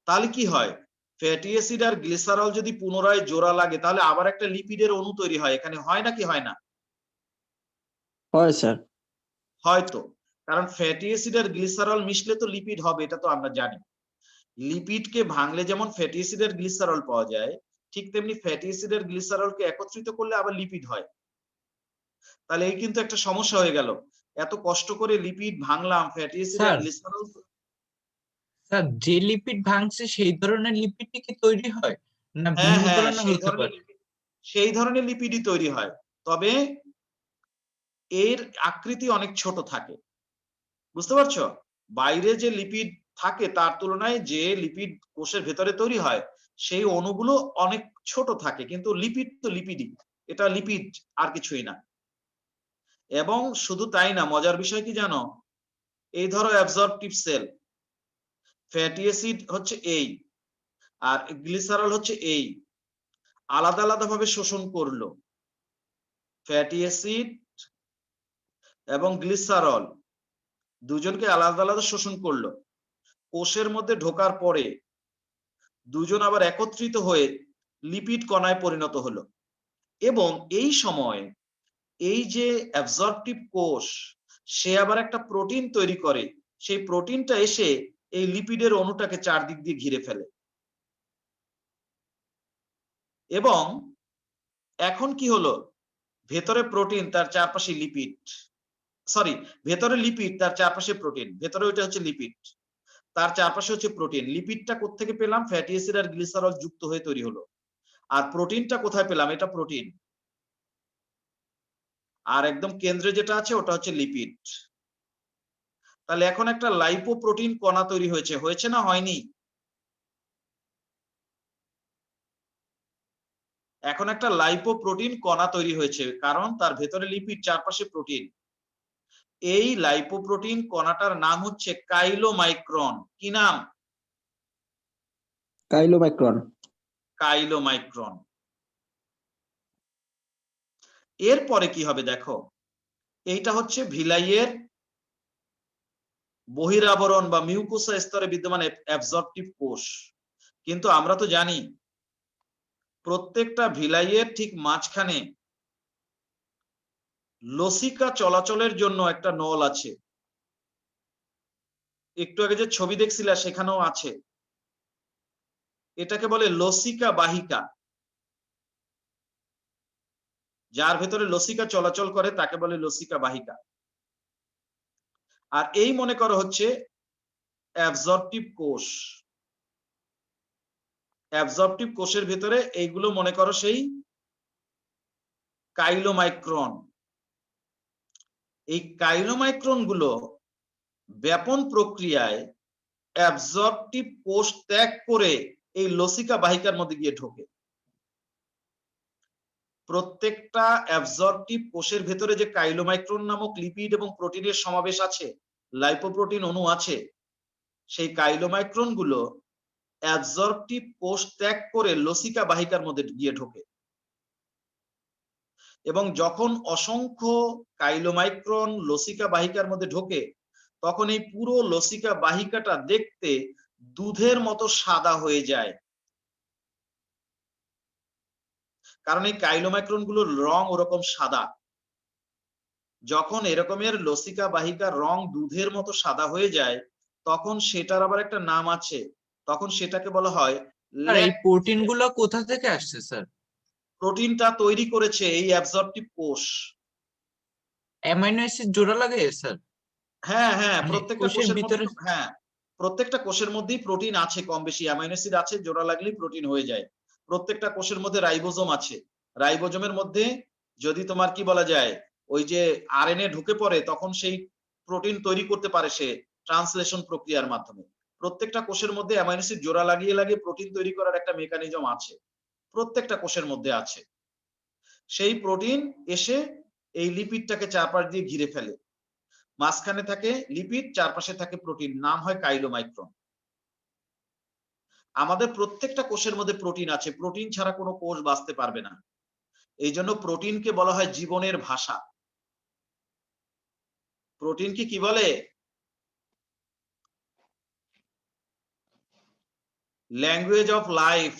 Speaker 1: তাহলে কি হয়? ফ্যাটি অ্যাসিড আর গ্লিসারল যদি পুনরায় জোড়া লাগে তাহলে আবার একটা লিপিডের অণু তৈরি হয়। এখানে হয় নাকি হয় না?
Speaker 2: হয় স্যার।
Speaker 1: হয়তো, কারণ ফ্যাটি অ্যাসিড আর গ্লিসারল মিশলে তো লিপিড হবে, এটা তো আমরা জানি। লিপিডকে ভাঙলে যেমন ফ্যাটি অ্যাসিড আর গ্লিসারল পাওয়া যায়, ঠিক তেমনি ফ্যাটি অ্যাসিড আর গ্লিসারলকে একত্রিত করলে আবার লিপিড হয়। তাহলে এই কিন্তু একটা সমস্যা হয়ে গেল। এত কষ্ট করে লিপিড ভাঙলাম, ফ্যাটি অ্যাসিড আর
Speaker 6: স্যার,
Speaker 1: গ্লিসারল।
Speaker 6: স্যার যে লিপিড ভাঙছে সেই ধরনের লিপিডই কি তৈরি হয়, না
Speaker 1: হ্যাঁ
Speaker 6: ভিন্ন
Speaker 1: হ্যাঁ,
Speaker 6: ধরনের হতে পারে?
Speaker 1: সেই ধরনের লিপিডই তৈরি হয়, তবে এর আকৃতি অনেক ছোট থাকে। বুঝতে পারছো? বাইরে যে লিপিড থাকে তার তুলনায় যে লিপিড কোষের ভেতরে তৈরি হয় সেই অণুগুলো অনেক ছোট থাকে, কিন্তু লিপিড তো লিপিডই, এটা লিপিড আর কিছুই না। এবং শুধু তাই না, মজার বিষয় কি জানো? এই ধরো অ্যাবজর্পটিভ সেল, ফ্যাটি অ্যাসিড হচ্ছে এই আর গ্লিসারল হচ্ছে এই, আলাদা আলাদা ভাবে শোষণ করলো। ফ্যাটি অ্যাসিড এবং গ্লিসারল দুজনকে আলাদা আলাদা শোষণ করলো। কোষের মধ্যে ঢোকার পরে দুজন আবার একত্রিত হয়ে লিপিড কণায় পরিণত হলো। এবং এই সময় এই যে অ্যাবজর্পটিভ কোষ, সে আবার একটা প্রোটিন তৈরি করে। সেই প্রোটিনটা এসে এই লিপিডের অণুটাকে চারদিক দিয়ে ঘিরে ফেলে। এবং এখন কি হলো? ভেতরে প্রোটিন, তার চারপাশে লিপিড, সরি, ভেতরে লিপিড, তার চারপাশে প্রোটিন। ভেতরে ওইটা হচ্ছে লিপিড, তার চারপাশে হচ্ছে প্রোটিন। লিপিডটা কোত্থেকে পেলাম? ফ্যাটি অ্যাসিড আর গ্লিসারল যুক্ত হয়ে তৈরি হলো। আর প্রোটিনটা কোথায় পেলাম? এটা প্রোটিন। আর একদম কেন্দ্রে যেটা আছে ওটা হচ্ছে লিপিড। তাহলে এখন একটা লাইপোপ্রোটিন কণা তৈরি হয়েছে, হয়েছে না হয়নি? এখন একটা লাইপোপ্রোটিন কণা তৈরি হয়েছে, কারণ তার ভেতরে লিপিড, চারপাশে প্রোটিন। এই লাইপোপ্রোটিন কণাটার নাম হচ্ছে কাইলোমাইক্রন। কি নাম?
Speaker 2: কাইলোমাইক্রন।
Speaker 1: কাইলোমাইক্রন। এরপরে কি হবে দেখো, এইটা হচ্ছে ভিলাইয়ের বহিরাবরণ বা মিউকোসা স্তরে বিদ্যমান অ্যাবজর্পটিভ কোষ। কিন্তু আমরা তো জানি প্রত্যেকটা ভিলাইয়ের ঠিক মাঝখানে লসিকা চলাচলের জন্য একটা নল আছে। একটু আগে যে ছবি দেখছিলা সেখানেও আছে। এটাকে বলে লসিকা বাহিকা। যার ভেতরে লসিকা চলাচল করে তাকে বলে লসিকা বাহিকা। আর এই মনে করো হচ্ছে অ্যাবজর্পটিভ কোষ। অ্যাবজর্পটিভ কোষের ভেতরে এইগুলো মনে করো সেই কাইলোমাইক্রন। এই কাইলোমাইক্রন গুলো ব্যাপন প্রক্রিয়ায় অ্যাবজর্পটিভ কোষ ত্যাগ করে এই লসিকা বাহিকার মধ্যে গিয়ে ঢোকে। প্রত্যেকটা অ্যাবজর্পটিভ কোষের ভেতরে যে কাইলোমাইক্রন নামক লিপিড এবং প্রোটিনের সমাবেশ আছে, লাইপোপ্রোটিন অণু আছে, সেই কাইলোমাইক্রন গুলো অ্যাবজর্পটিভ কোষ ত্যাগ করে লসিকা বাহিকার মধ্যে গিয়ে ঢোকে। এবং যখন অসংখ্য কাইলোমাইক্রন লসিকা বাহিকার মধ্যে ঢোকে তখন এই পুরো লসিকা বাহিকাটা দেখতে দুধের মতো সাদা হয়ে যায়, কারণ এই কাইলোমাইক্রন গুলোর রং ওরকম সাদা। যখন এরকমের লসিকা বাহিকার রং দুধের মতো সাদা হয়ে যায়, তখন সেটার আবার একটা নাম আছে, তখন সেটাকে বলা হয়
Speaker 6: আর এই প্রোটিন গুলো কোথা থেকে আসছে স্যার?
Speaker 1: প্রোটিনটা তৈরি করেছে এই অ্যাবজর্পটিভ কোষ।
Speaker 6: অ্যামাইনো অ্যাসিড জোড়া লাগে স্যার?
Speaker 1: হ্যাঁ হ্যাঁ,
Speaker 6: মানে
Speaker 1: প্রত্যেকটা
Speaker 6: কোষের
Speaker 1: কোষের
Speaker 6: ভিতরে?
Speaker 1: মধ্যে, হ্যাঁ প্রত্যেকটা কোষের মধ্যেই প্রোটিন আছে, কম বেশি অ্যামাইনো অ্যাসিড আছে, জোড়া লাগলেই প্রোটিন হয়ে যায়। প্রত্যেকটা কোষের মধ্যে রাইবোজোম আছে, রাইবোজোমের মধ্যে যদি তোমার কি বলা যায় ওই যে আরএনএ ঢুকে পড়ে, তখন সেই প্রোটিন তৈরি করতে পারে সে ট্রান্সলেশন প্রক্রিয়ার মাধ্যমে। প্রত্যেকটা কোষের মধ্যে অ্যামাইনো অ্যাসিড জোড়া লাগিয়ে লাগিয়ে প্রোটিন তৈরি করার একটা মেকানিজম আছে, প্রত্যেকটা কোষের মধ্যে আছে। সেই প্রোটিন এসে এই লিপিডটাকে চারপাশ দিয়ে ঘিরে ফেলে, মাঝখানে থাকে লিপিড, চারপাশে থাকে প্রোটিন, নাম হয় কাইলোমাইক্রন। আমাদের প্রত্যেকটা কোষের মধ্যে প্রোটিন আছে, প্রোটিন ছাড়া কোনো কোষ বাঁচতে পারবে না। এই জন্য প্রোটিনকে বলা হয় জীবনের ভাষা। প্রোটিনকে কি বলে? Language of life.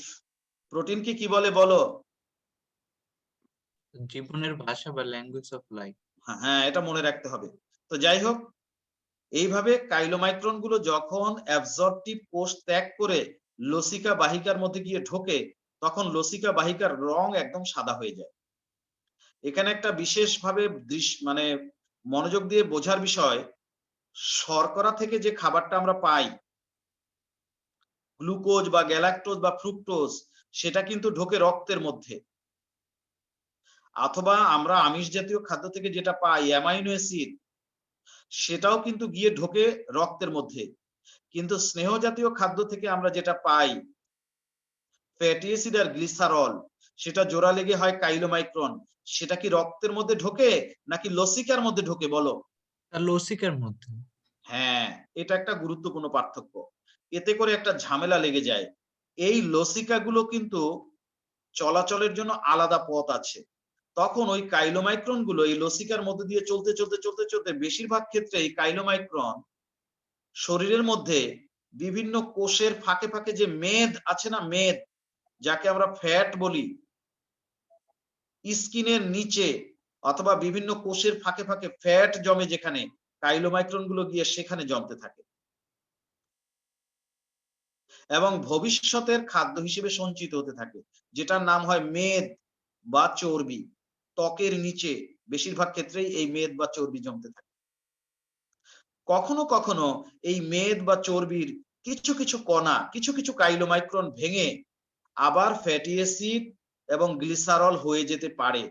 Speaker 1: প্রোটিনকে কি বলে বলো?
Speaker 6: জীবনের ভাষা বা ল্যাঙ্গুয়েজ অফ লাইফ।
Speaker 1: হ্যাঁ, এটা মনে রাখতে হবে। তো যাই হোক, এইভাবে কাইলোমাইক্রন গুলো যখন অ্যাবজর্পটিভ কোষ ত্যাগ করে লসিকা বাহিকার মধ্যে গিয়ে ঢোকে, তখন লসিকা বাহিকার রং একদম সাদা হয়ে যায়। এখানে একটা বিশেষভাবে মানে মনোযোগ দিয়ে বোঝার বিষয়, শর্করা থেকে যে খাবারটা আমরা পাই, গ্লুকোজ বা গ্যালাক্টোজ বা ফ্রুক্টোজ, সেটা কিন্তু ঢোকে রক্তের মধ্যে। অথবা আমরা আমিষ জাতীয় খাদ্য থেকে যেটা পাই অ্যামাইনো অ্যাসিড, সেটাও কিন্তু গিয়ে ঢোকে রক্তের মধ্যে। কিন্তু স্নেহ জাতীয় খাদ্য থেকে আমরা যেটা পাই ফ্যাটি অ্যাসিড আর গ্লিসারল, সেটা জোড়া লেগে হয় কাইলোমাইক্রন। সেটা কি রক্তের মধ্যে ঢোকে নাকি লসিকার মধ্যে ঢোকে বলো?
Speaker 6: লসিকার মধ্যে।
Speaker 1: হ্যাঁ, এটা একটা গুরুত্বপূর্ণ পার্থক্য। এতে করে একটা ঝামেলা লেগে যায়। এই লসিকা গুলো কিন্তু চলাচলের জন্য আলাদা পথ আছে। তখন ওই কাইলোমাইক্রন গুলো এই লসিকার মধ্যে দিয়ে চলতে চলতে চলতে চলতে বেশিরভাগ ক্ষেত্রে এই কাইলোমাইক্রন শরীরের মধ্যে বিভিন্ন কোষের ফাঁকে ফাঁকে যে মেদ আছে না, মেদ যাকে আমরা ফ্যাট বলি, স্কিনের নিচে অথবা বিভিন্ন কোষের ফাঁকে ফাঁকে ফ্যাট জমে, যেখানে কাইলোমাইক্রন গুলো গিয়ে সেখানে জমতে থাকে এবং ভবিষ্যতের খাদ্য হিসেবে সঞ্চিত হতে থাকে, যেটার নাম হয় মেদ বা চর্বি। ত্বকের নিচে বেশিরভাগ ক্ষেত্রেই এই মেদ বা চর্বি জমতে থাকে। কখনো কখনো এই মেদ বা চর্বির কিছু কিছু কণা, কিছু কিছু কাইলোমাইক্রন ভেঙে আবার ফ্যাটি অ্যাসিড এবং গ্লিসারল হয়ে যেতে পারে।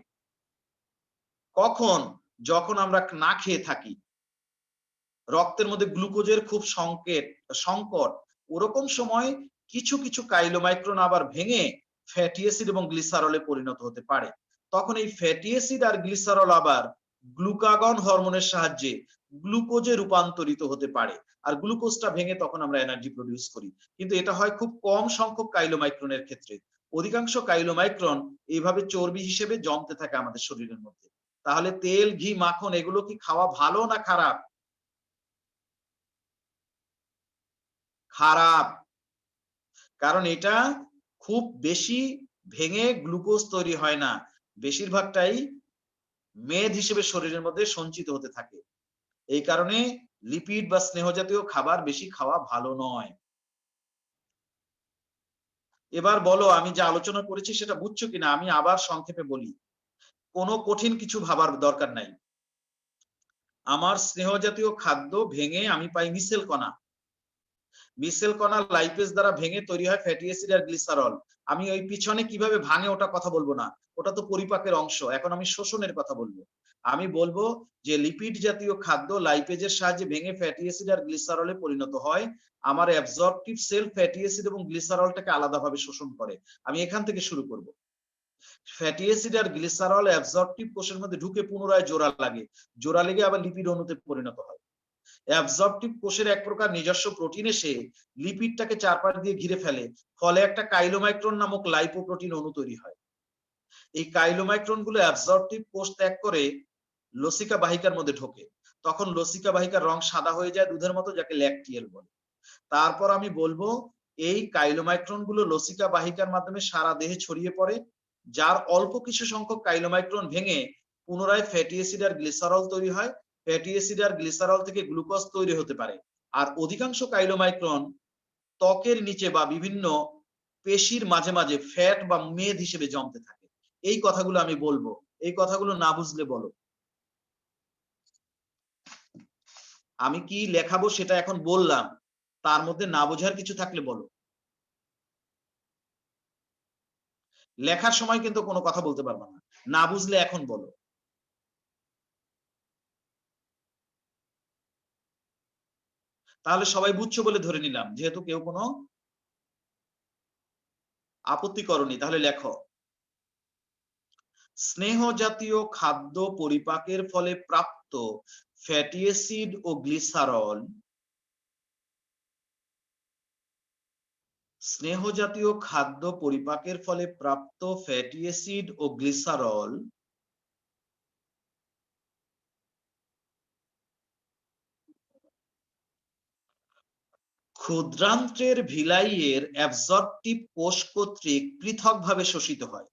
Speaker 1: কখন? যখন আমরা না খেয়ে থাকি, রক্তের মধ্যে গ্লুকোজের খুব সংকট, ওরকম সময় কিছু কিছু কাইলোমাইক্রন আবার ভেঙে ফ্যাটি অ্যাসিড এবং গ্লিসারলে পরিণত হতে পারে। তখন এই ফ্যাটি অ্যাসিড আর গ্লিসারল আবার গ্লুকাগন হরমোনের সাহায্যে গ্লুকোজে রূপান্তরিত হতে পারে, আর গ্লুকোজটা ভেঙে তখন আমরা এনার্জি প্রডিউস করি। কিন্তু এটা হয় খুব কম সংখ্যক কাইলোমাইক্রনের ক্ষেত্রে। অধিকাংশ কাইলোমাইক্রন এইভাবে চর্বি হিসেবে জমতে থাকে আমাদের শরীরের মধ্যে। তাহলে তেল, ঘি, মাখন এগুলো কি খাওয়া ভালো না খারাপ? খারাপ। কারণ এটা খুব বেশি ভেঙে গ্লুকোজ তৈরি হয় না, বেশিরভাগটাই মেদ হিসেবে শরীরের মধ্যে সঞ্চিত হতে থাকে। এই কারণে লিপিড বা স্নেহ জাতীয় খাবার বেশি খাওয়া ভালো নয়। এবার বলো, আমি যা আলোচনা করেছি সেটা বুঝছো কিনা? আমি আবার সংক্ষেপে বলি, কোনো কঠিন কিছু ভাবার দরকার নাই। আমার স্নেহ জাতীয় খাদ্য ভেঙে আমি পাই মিসেল কণা, মিসেল কণা লাইপেজ দ্বারা ভেঙে তৈরি হয় ফ্যাটি অ্যাসিড আর গ্লিসারল। আমি ওই পিছনে কিভাবে ভাঙে ওটা কথা বলবো না, ওটা তো পরিপাকের অংশ। এখন আমি শোষণের কথা বলবো। আমি বলবো যে লিপিড জাতীয় খাদ্য লাইপেজের সাহায্যে ভেঙে ফ্যাটি অ্যাসিড আর গ্লিসারলে পরিণত হয়। আমার অ্যাবজর্পটিভ সেল ফ্যাটি অ্যাসিড এবং গ্লিসারলটাকে আলাদাভাবে শোষণ করে। আমি এখান থেকে শুরু করব। ফ্যাটি অ্যাসিড আর গ্লিসারল অ্যাবজর্পটিভ কোষের মধ্যে ঢুকে পুনরায় জোড়া লাগে, জোড়া লেগে আবার লিপিড অণুতে পরিণত হয়। অ্যাবজর্পটিভ কোষের এক প্রকার নিজস্ব প্রোটিন এসে লিপিডটাকে চারপাশ দিয়ে ঘিরে ফেলে, ফলে একটা কাইলোমাইক্রন নামক লাইপোপ্রোটিন অণু তৈরি হয়। এই কাইলোমাইক্রন গুলো অ্যাবজর্পটিভ কোষ ত্যাগ করে লসিকা বাহিকার মধ্যে ঢোকে। তখন লসিকা বাহিকার রং সাদা হয়ে যায় দুধের মতো, যাকে ল্যাকটিয়েল বলে। তারপর আমি বলবো এই কাইলোমাইক্রন গুলো লসিকা বাহিকার মাধ্যমে সারা দেহে ছড়িয়ে পড়ে, যার অল্প কিছু সংখ্যক কাইলোমাইক্রন ভেঙে পুনরায় ফ্যাটি অ্যাসিড আর গ্লিসারল তৈরি হয়। ফ্যাটি অ্যাসিড আর গ্লিসারল থেকে গ্লুকোজ তৈরি হতে পারে। আর অধিকাংশ কাইলোমাইক্রন ত্বকের নিচে বা বিভিন্ন পেশির মাঝে মাঝে ফ্যাট বা মেদ হিসেবে জমতে থাকে। এই কথাগুলো আমি বলবো, এই কথাগুলো না বুঝলে বলো। আমি কি লেখাবো সেটা এখন বললাম, তার মধ্যে না বোঝার কিছু থাকলে বলো। লেখার সময় কিন্তু কোনো কথা বলতে পারবো না, না বুঝলে এখন বলো। তাহলে সবাই বুঝছো বলে ধরে নিলাম, যেহেতু কেউ কোনো আপত্তি করনি। তাহলে লেখো, স্নেহ জাতীয় খাদ্য পরিপাকের ফলে প্রাপ্ত ফ্যাটি অ্যাসিড ও গ্লিসারল, স্নেহ জাতীয় খাদ্য পরিপাকের ফলে প্রাপ্ত ফ্যাটি অ্যাসিড ও গ্লিসারল ক্ষুদ্রান্ত্রের ভিলাইয়ের অ্যাবজর্পটিভ কোষ কর্তৃক পৃথকভাবে শোষিত হয়।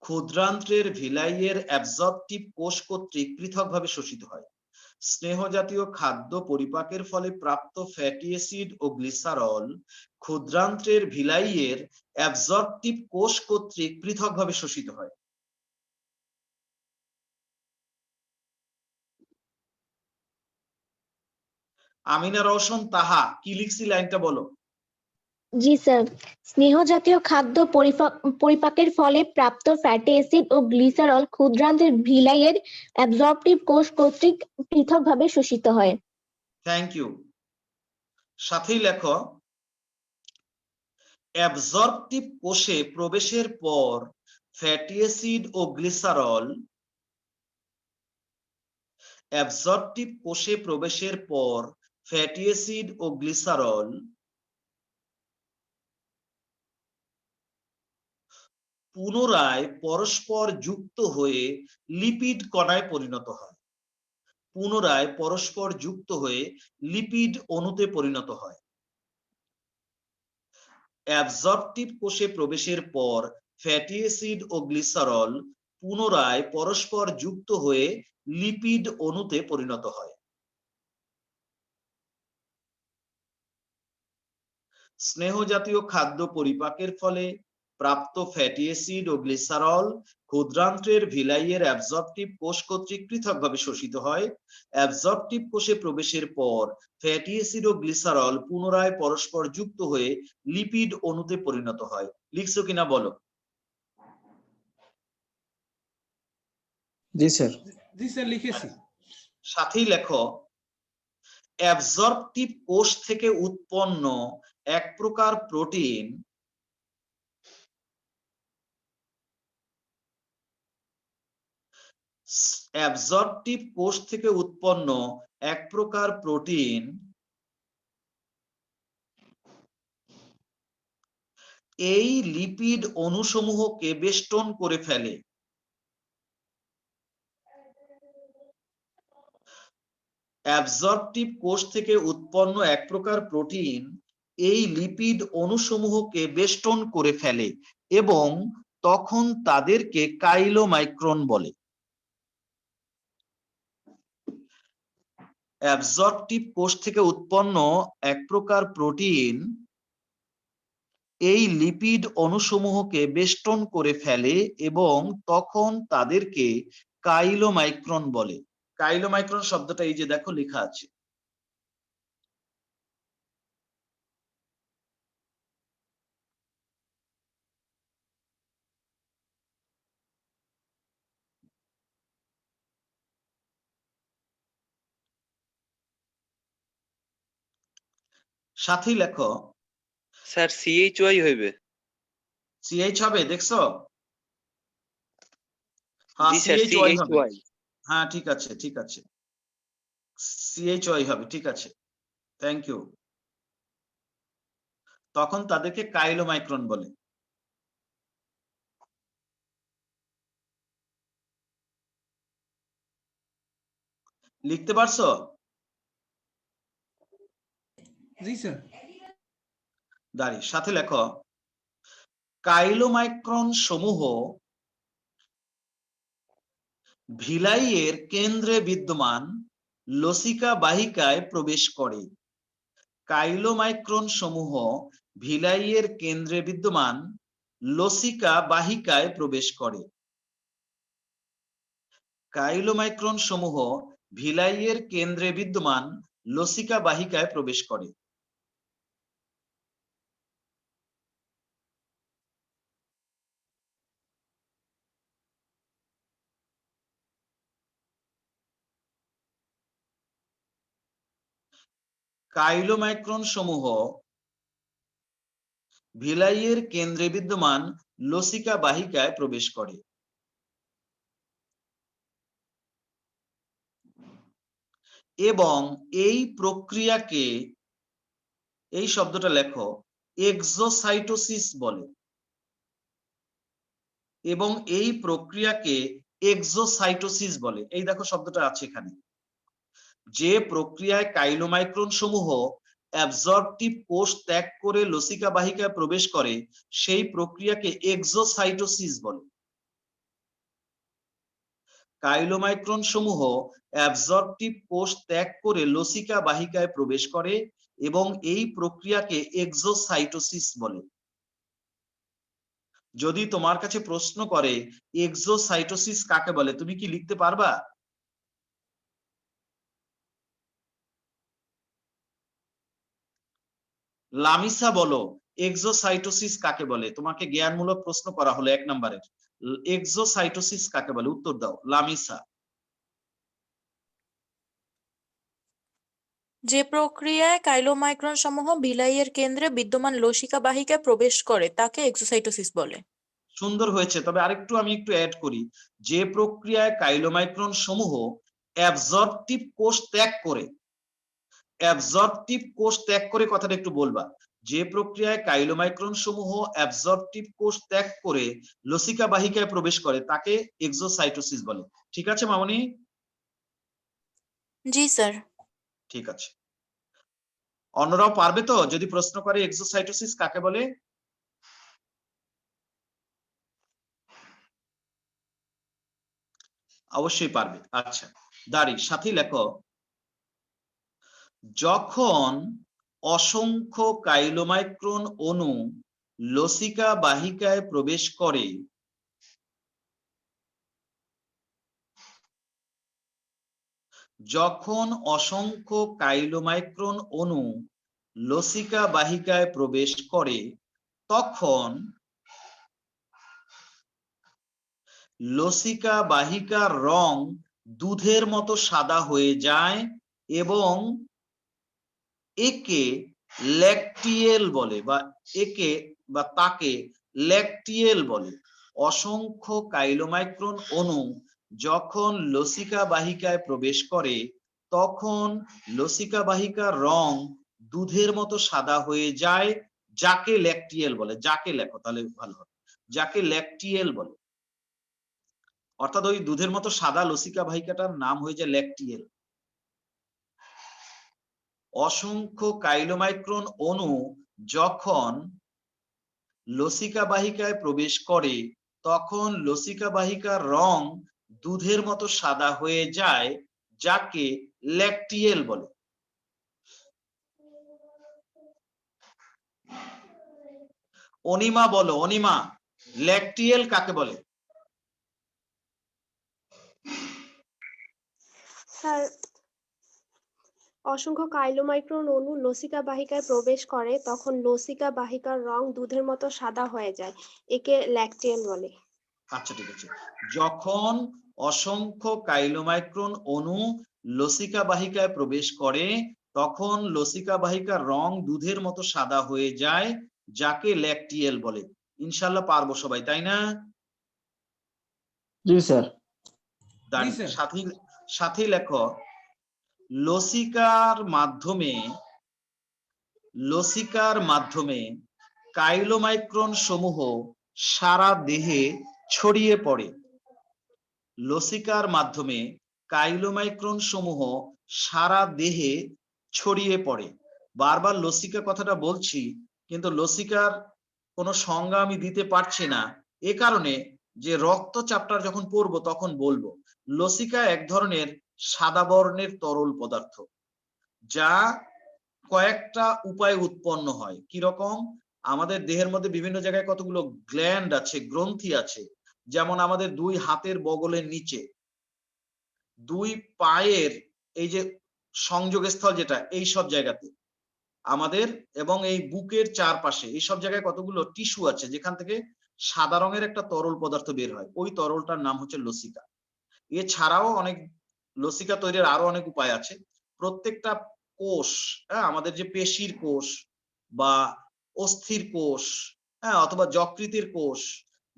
Speaker 1: ক্ষুদ্রান্ত্রের ভিলাইয়ের অ্যাবজর্পটিভ কোষ কর্তৃক পৃথকভাবে শোষিত হয়। স্নেহ জাতীয় খাদ্য পরিপাকের ফলে প্রাপ্ত ফ্যাটি অ্যাসিড ও গ্লিসারল ক্ষুদ্রান্ত্রের ভিলাইয়ের অ্যাবজর্পটিভ কোষ কর্তৃক পৃথকভাবে শোষিত হয়। আমিনা রওশন তাহা কি লিখছি লাইনটা বলো।
Speaker 3: জি স্যার, স্নেহ জাতীয় খাদ্য পরিপাকের ফলে প্রাপ্ত ফ্যাটি অ্যাসিড ও গ্লিসারল ক্ষুদ্রান্তের ভিলাইয়ের অ্যাবজর্পটিভ কোষ কর্তৃক পৃথকভাবে শোষিত হয়।
Speaker 1: Thank you. সাথেই লেখো, অ্যাবজর্পটিভ কোষে প্রবেশের পর ফ্যাটি অ্যাসিড ও গ্লিসারল, অ্যাবজর্পটিভ কোষে প্রবেশের পর ফ্যাটি অ্যাসিড ও গ্লিসারল পুনরায় পরস্পর যুক্ত হয়ে লিপিড কণায় পরিণত হয়। পুনরায় পরস্পর যুক্ত হয়ে লিপিড অণুতে পরিণত হয়। অ্যাবজর্পটিভ কোষে প্রবেশের পর ফ্যাটি অ্যাসিড ও গ্লিসারল পুনরায় পরস্পর যুক্ত হয়ে লিপিড অণুতে পরিণত হয়। স্নেহ জাতীয় খাদ্য পরিপাকের ফলে প্রাপ্ত ফ্যাটি অ্যাসিড ও গ্লিসারল ক্ষুদ্রান্ত্রের ভিলাইয়ের অ্যাবজর্পটিভ কোষ কর্তৃক পৃথকভাবে শোষিত হয়। অ্যাবজর্পটিভ কোষে প্রবেশের পর ফ্যাটি অ্যাসিড ও গ্লিসারল পুনরায় পরস্পর যুক্ত হয়ে লিপিড অণুতে পরিণত হয়। লিখছো কিনা বলো।
Speaker 2: জি স্যার।
Speaker 5: জি স্যার, লিখেছি।
Speaker 1: সাথেই লেখো, অ্যাবজর্পটিভ কোষ থেকে উৎপন্ন এক প্রকার প্রোটিন অ্যাবজর্পটিভ কোষ থেকে উৎপন্ন এক প্রকার প্রোটিন এই লিপিড অণুসমূহকে বেষ্টন করে ফেলে। অ্যাবজর্পটিভ কোষ থেকে উৎপন্ন এক প্রকার প্রোটিন এই লিপিড অণুসমূহকে বেষ্টন করে ফেলে এবং তখন তাদেরকে কাইলোমাইক্রন বলে। অ্যাবজর্পটিভ কোষ থেকে উৎপন্ন এক প্রকার প্রোটিন এই লিপিড অণুসমূহকে বেষ্টন করে ফেলে এবং তখন তাদেরকে কাইলোমাইক্রন বলে। কাইলোমাইক্রন শব্দটা এই যে দেখো লেখা আছে। সাথেই লেখো,
Speaker 7: স্যার CHY হইবে।
Speaker 1: সিএইচ হবে, দেখছো? হ্যাঁ
Speaker 7: জি স্যার
Speaker 1: সিএইচওয়াই হবে।
Speaker 7: CHY।
Speaker 1: হ্যাঁ ঠিক আছে, ঠিক আছে, সিএইচওয়াই হবে, ঠিক আছে, থ্যাংক ইউ। তখন তাদেরকে কাইলোমাইক্রন বলে। লিখতে পারছো?
Speaker 5: জি স্যার।
Speaker 1: দাঁড়ি সাথে লেখো কাইলোমাইক্রন সমূহ ভিলাইয়ের কেন্দ্রে বিদ্যমান লসিকা বাহিকায় প্রবেশ করে। কাইলোমাইক্রন সমূহ ভিলাইয়ের কেন্দ্রে বিদ্যমান লসিকা বাহিকায় প্রবেশ করে। কাইলোমাইক্রন সমূহ ভিলাইয়ের কেন্দ্রে বিদ্যমান লসিকা বাহিকায় প্রবেশ করে। কাইলোমাইক্রন সমূহ ভিলাইয়ের কেন্দ্রে বিদ্যমান লসিকা বাহিকায় প্রবেশ করে। এবং এই প্রক্রিয়াকে, এই শব্দটা লেখো, এক্সোসাইটোসিস বলে। এবং এই প্রক্রিয়াকে এক্সোসাইটোসিস বলে। এই দেখো শব্দটা আছে এখানে। যে প্রক্রিয়ায় কাইলোমাইক্রন সমূহ অ্যাবজর্পটিভ কোষ ত্যাগ করে লসিকা বাহিকায় প্রবেশ করে সেই প্রক্রিয়াকে এক্সোসাইটোসিস বলে। কাইলোমাইক্রন সমূহ অ্যাবজর্পটিভ কোষ ত্যাগ করে লসিকা বাহিকায় প্রবেশ করে এবং এই প্রক্রিয়াকে এক্সোসাইটোসিস বলে। যদি তোমার কাছে প্রশ্ন করে এক্সোসাইটোসিস কাকে বলে, তুমি কি লিখতে পারবা? লামিসা বলো এক্সোসাইটোসিস কাকে বলে? তোমাকে জ্ঞানমূলক প্রশ্ন করা হলো 1 নম্বরের। এক্সোসাইটোসিস কাকে বলে উত্তর দাও লামিসা।
Speaker 8: যে প্রক্রিয়ায় কাইলোমাইক্রন সমূহ ভিলাইয়ের কেন্দ্রে বিদ্যমান লসিকা বাহিকায় প্রবেশ করে তাকে এক্সোসাইটোসিস বলে।
Speaker 1: সুন্দর হয়েছে, তবে আরেকটু আমি একটু অ্যাড করি। যে প্রক্রিয়ায় কাইলোমাইক্রন সমূহ অ্যাবজর্পটিভ কোষ ত্যাগ করে, অ্যাবজর্পটিভ কোষ ত্যাগ করে কথাটা একটু বলবা। যে প্রক্রিয়ায় কাইলোমাইক্রন সমূহ অ্যাবজর্পটিভ কোষ ত্যাগ করে লসিকা বাহিকায় প্রবেশ করে তাকে এক্সোসাইটোসিস বলে। ঠিক আছে মামনি?
Speaker 8: জি স্যার।
Speaker 1: ঠিক আছে। অন্যরাও পারবে তো যদি প্রশ্ন করে এক্সোসাইটোসিস কাকে বলে? অবশ্যই পারবে। আচ্ছা, দাঁড়ি সাথে লেখো যখন অসংখ্য কাইলোমাইক্রন অণু লসিকা বাহিকায় প্রবেশ করে যখন অসংখ্য কাইলোমাইক্রন অণু লসিকা বাহিকায় প্রবেশ করে তখন লসিকা বাহিকার রং দুধের মতো সাদা হয়ে যায় এবং একে ল্যাকটিয়েল বলে বা তাকে ল্যাকটিয়েল বলে। অসংখ্য কাইলোমাইক্রন অণু যখন লসিকা বাহিকায় প্রবেশ করে তখন লসিকা বাহিকার রং দুধের মতো সাদা হয়ে যায়, যাকে ল্যাকটিয়েল বলে। যাকে লেখো তাহলে ভালো হবে, যাকে ল্যাকটিয়েল বলে। অর্থাৎ ওই দুধের মতো সাদা লসিকা বাহিকাটার নাম হয়ে যায় ল্যাকটিয়েল। অসংখ্য কাইলোমাইক্রন অণু যখন লসিকা বাহিকায় প্রবেশ করে তখন লসিকা বাহিকার রং দুধের মতো সাদা হয়ে যায়, যাকে ল্যাকটিয়েল বলে। অনিমা বলো, অনিমা ল্যাকটিয়েল কাকে বলে?
Speaker 9: স্যার, অসংখ্য কাইলোমাইক্রন অণু লসিকা বাহিকায় প্রবেশ করে তখন লসিকা বাহিকার রং দুধের মতো সাদা হয়ে যায়, একে ল্যাকটিয়েল বলে।
Speaker 1: আচ্ছা ঠিক আছে। যখন অসংখ্য কাইলোমাইক্রন অণু লসিকা বাহিকায় প্রবেশ করে তখন লসিকা বাহিকার রং দুধের মতো সাদা হয়ে যায়, যাকে ল্যাকটিয়েল বলে। ইনশাআল্লাহ পারবো সবাই, তাই না?
Speaker 2: জি স্যার।
Speaker 1: সাথে লেখো লসিকার মাধ্যমে কাইলোমাইক্রন সমূহ সারা দেহে ছড়িয়ে পড়ে। লসিকার মাধ্যমে কাইলোমাইক্রন সমূহ সারা দেহে ছড়িয়ে পড়ে। বারবার লসিকা কথাটা বলছি, কিন্তু লসিকার কোনো সংজ্ঞা আমি দিতে পারছি না, এ কারণে যে রক্ত চ্যাপ্টার যখন পড়বো তখন বলবো। লসিকা এক ধরনের সাদা বর্ণের তরল পদার্থ, যা কয়েকটা উপায়ে উৎপন্ন হয়। কিরকম? আমাদের দেহের মধ্যে বিভিন্ন জায়গায় কতগুলো গ্ল্যান্ড আছে, গ্রন্থি আছে, যেমন আমাদের দুই হাতের বগলের নিচে, দুই পায়ের এই যে সংযোগস্থল যেটা, এই সব জায়গাতে আমাদের, এবং এই বুকের চারপাশে এই সব জায়গায় কতগুলো টিস্যু আছে, যেখান থেকে সাদা রঙের একটা তরল পদার্থ বের হয়। ওই তরলটার নাম হচ্ছে লসিকা। এছাড়াও অনেক লসিকা তৈরির আরো অনেক উপায় আছে। প্রত্যেকটা কোষ, হ্যাঁ, আমাদের যে পেশির কোষ বা অস্থির কোষ, হ্যাঁ, অথবা যকৃতের কোষ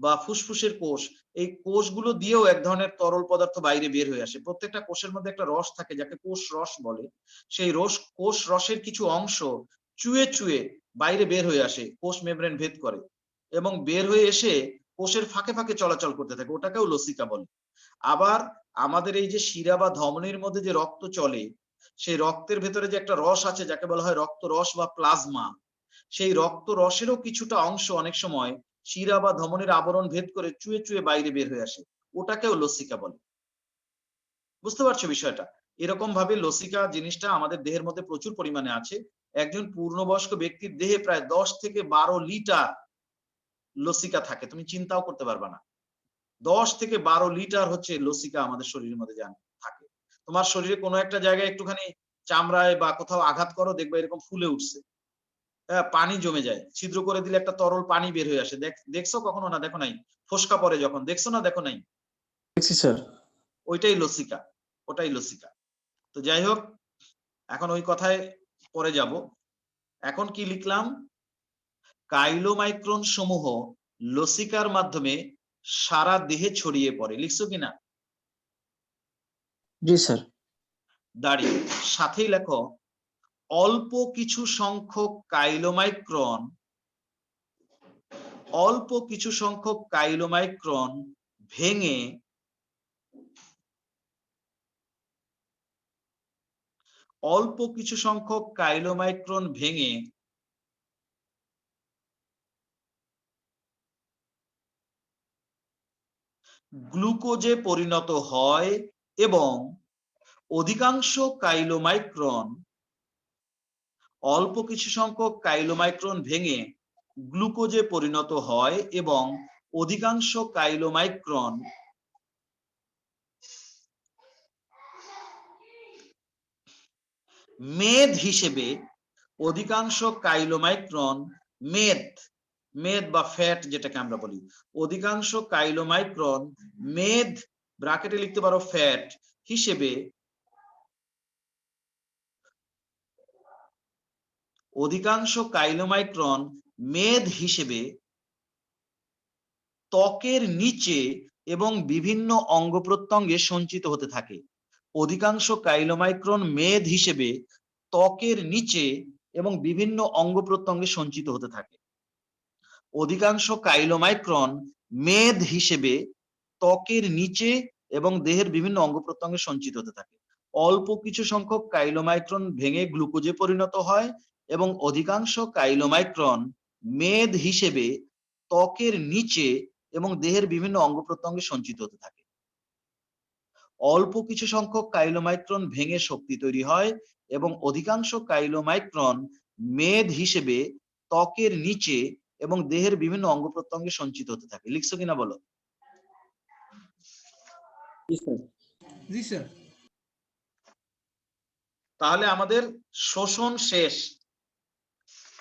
Speaker 1: বা ফুসফুসের কোষ, এই কোষগুলো দিয়েও এক ধরনের তরল পদার্থ বাইরে বের হয়ে আসে। প্রত্যেকটা কোষের মধ্যে একটা রস থাকে, যাকে কোষ রস বলে। সেই কোষ রসের কিছু অংশ চুয়ে চুয়ে বাইরে বের হয়ে আসে, কোষ মেমব্রেন ভেদ করে, এবং বের হয়ে এসে কোষের ফাঁকে ফাঁকে চলাচল করতে থাকে, ওটাকেও লসিকা বলে। আবার আমাদের এই যে শিরা বা ধমনীর মধ্যে যে রক্ত চলে, সেই রক্তের ভেতরে যে একটা রস আছে, যাকে বলা হয় রক্ত রস বা প্লাজমা, সেই রক্ত রসেরও কিছুটা অংশ অনেক সময় শিরা বা ধমনীর আবরণ ভেদ করে চুয়ে চুয়ে বাইরে বের হয়ে আসে, ওটাকেও লসিকা বলে। বুঝতে পারছো বিষয়টা? এরকম ভাবে লসিকা জিনিসটা আমাদের দেহের মধ্যে প্রচুর পরিমাণে আছে। একজন পূর্ণবয়স্ক ব্যক্তির দেহে প্রায় 10 থেকে 12 লিটার লসিকা থাকে, তুমি চিন্তাও করতে পারবা না। 10 থেকে 12 লিটার হচ্ছে লসিকা আমাদের শরীরের মধ্যে থাকে। তোমার শরীরে কোনো একটা জায়গায় একটুখানি চামড়ায় বা কোথাও আঘাত করো, দেখবে এরকম ফুলে উঠছে, হ্যাঁ, পানি জমে যায়, ছিদ্র করে দিলে একটা তরল পানি বের হয়ে আসে। দেখছো কখনো? না দেখো নাই? ফোসকা পরে যখন, দেখছো না দেখো নাই?
Speaker 2: দেখছি স্যার।
Speaker 1: ওইটাই লসিকা, ওটাই লসিকা। তো যাই হোক, এখন ওই কথায় পরে যাব। এখন কি লিখলাম? কাইলোমাইক্রন সমূহ লসিকার মাধ্যমে সারা দেহে ছড়িয়ে পড়ে। লিখছো কিনা?
Speaker 2: জি স্যার।
Speaker 1: দাঁড়িয়ে সাথেই লেখো, অল্প কিছু সংখ্যক কাইলোমাইক্রন, অল্প কিছু সংখ্যক কাইলোমাইক্রন ভেঙে অল্প কিছু সংখ্যক কাইলোমাইক্রন ভেঙে গ্লুকোজে পরিণত হয়, এবং অধিকাংশ কাইলোমাইক্রন, অল্প কিছু সংখ্যক কাইলোমাইক্রন ভেঙে গ্লুকোজে পরিণত হয়, এবং অধিকাংশ কাইলোমাইক্রন মেদ হিসেবে, অধিকাংশ কাইলোমাইক্রন মেদ, মেদ বা ফ্যাট যেটাকে আমরা বলি, অধিকাংশ কাইলোমাইক্রন মেদ, ব্র্যাকেটে লিখতে পারো ফ্যাট হিসেবে, অধিকাংশ কাইলোমাইক্রন মেদ হিসেবে ত্বকের নিচে এবং বিভিন্ন অঙ্গ প্রত্যঙ্গে সঞ্চিত হতে থাকে। অধিকাংশ কাইলোমাইক্রন মেদ হিসেবে ত্বকের নিচে এবং বিভিন্ন অঙ্গ প্রত্যঙ্গে সঞ্চিত হতে থাকে। অধিকাংশ কাইলোমাইক্রন মেদ হিসেবে ত্বকের নিচে এবং দেহের বিভিন্ন অঙ্গ প্রত্যঙ্গে সঞ্চিত হতে থাকে। অল্প কিছু সংখ্যক কাইলোমাইক্রন ভেঙে গ্লুকোজে পরিণত হয়, এবং অধিকাংশ কাইলোমাইক্রন মেদ হিসেবে ত্বকের নিচে এবং দেহের বিভিন্ন অঙ্গ প্রত্যঙ্গে সঞ্চিত হতে থাকে। অল্প কিছু সংখ্যক কাইলোমাইক্রন ভেঙে শক্তি তৈরি হয়, এবং অধিকাংশ কাইলোমাইক্রন মেদ হিসেবে ত্বকের নিচে এবং দেহের বিভিন্ন অঙ্গ প্রত্যঙ্গে সঞ্চিত হতে থাকে। লিখছো কিনা বলো?
Speaker 5: জি স্যার।
Speaker 1: তাহলে আমাদের শোষণ শেষ।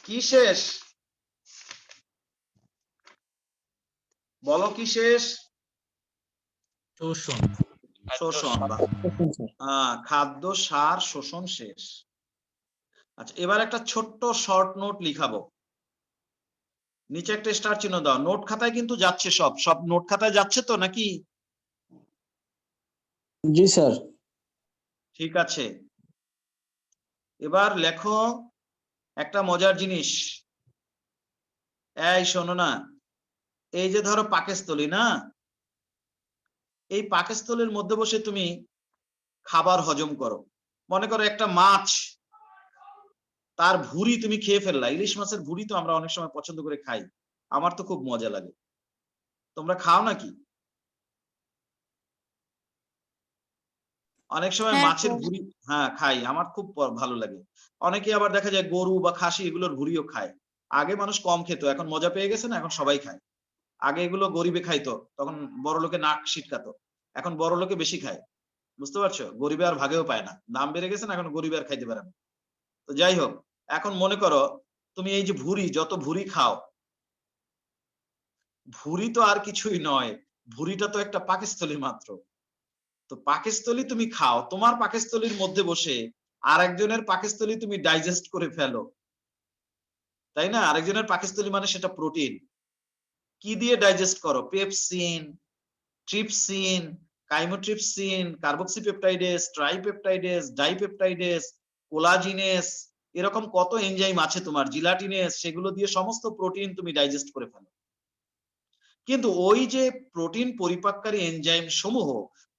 Speaker 1: কি শেষ? বলো কি শেষ?
Speaker 6: শোষণ।
Speaker 1: শোষণ। খাদ্য সার শোষণ শেষ। আচ্ছা, এবার একটা ছোট্ট শর্ট নোট লিখাবো। নিচে একটা স্টার চিহ্ন দাও। নোট খাতায় কিন্তু যাচ্ছে, সব নোট খাতায় যাচ্ছে তো নাকি?
Speaker 2: জি স্যার।
Speaker 1: ঠিক আছে, এবার লেখো একটা মজার জিনিস। এই শোনো না, এই যে ধরো পাকস্থলী না, এই পাকস্থলীর মধ্যে বসে তুমি খাবার হজম করো। মনে করো একটা মাছ, তার ভুঁড়ি তুমি খেয়ে ফেললা। ইলিশ মাছের ভুঁড়ি তো আমরা অনেক সময় পছন্দ করে খাই, আমার তো খুব মজা লাগে। তোমরা খাও নাকি? অনেক সময়
Speaker 8: হ্যাঁ,
Speaker 1: মাছের ভুঁড়ি, হ্যাঁ খাই, আমার খুব ভালো লাগে। অনেকে আবার দেখা যায় গরু বা খাসি এগুলোর ভুঁড়িও খায়। আগে মানুষ কম খেত, এখন মজা পেয়ে গেছে না, এখন সবাই খায়। আগে এগুলো গরিবে খাইতো, তখন বড় লোকে নাক সিটকাতো, এখন বড় লোকে বেশি খায়। বুঝতে পারছো? গরিবে আর ভাগেও পায় না, দাম বেড়ে গেছে না, এখন গরিবে আর খাইতে পারে না। তো যাই হোক, এখন মনে করো তুমি এই যে ভুঁড়ি, যত ভুঁড়ি খাও, ভুঁড়ি তো আর কিছুই নয়, ভুঁড়িটা তো একটা পাকস্থলী মাত্র। তো পাকস্থলী তুমি খাও, তোমার পাকস্থলীর মধ্যে বসে আরেকজনের পাকস্থলী তুমি ডাইজেস্ট করে ফেলো, তাই না? আরেকজনের পাকস্থলী মানে সেটা প্রোটিন। কি দিয়ে ডাইজেস্ট করো? Pepsin, trypsin, chymotrypsin, কার্বক্সিপেপটাইডেস, tripeptidase, dipeptidase, collagenase, এরকম কত এনজাইম আছে তোমার, জিলাটিনেস, সেগুলো দিয়ে সমস্ত প্রোটিন তুমি ডাইজেস্ট করে ফেলো। কিন্তু ওই যে প্রোটিন পরিপাককারী এনজাইম সমূহ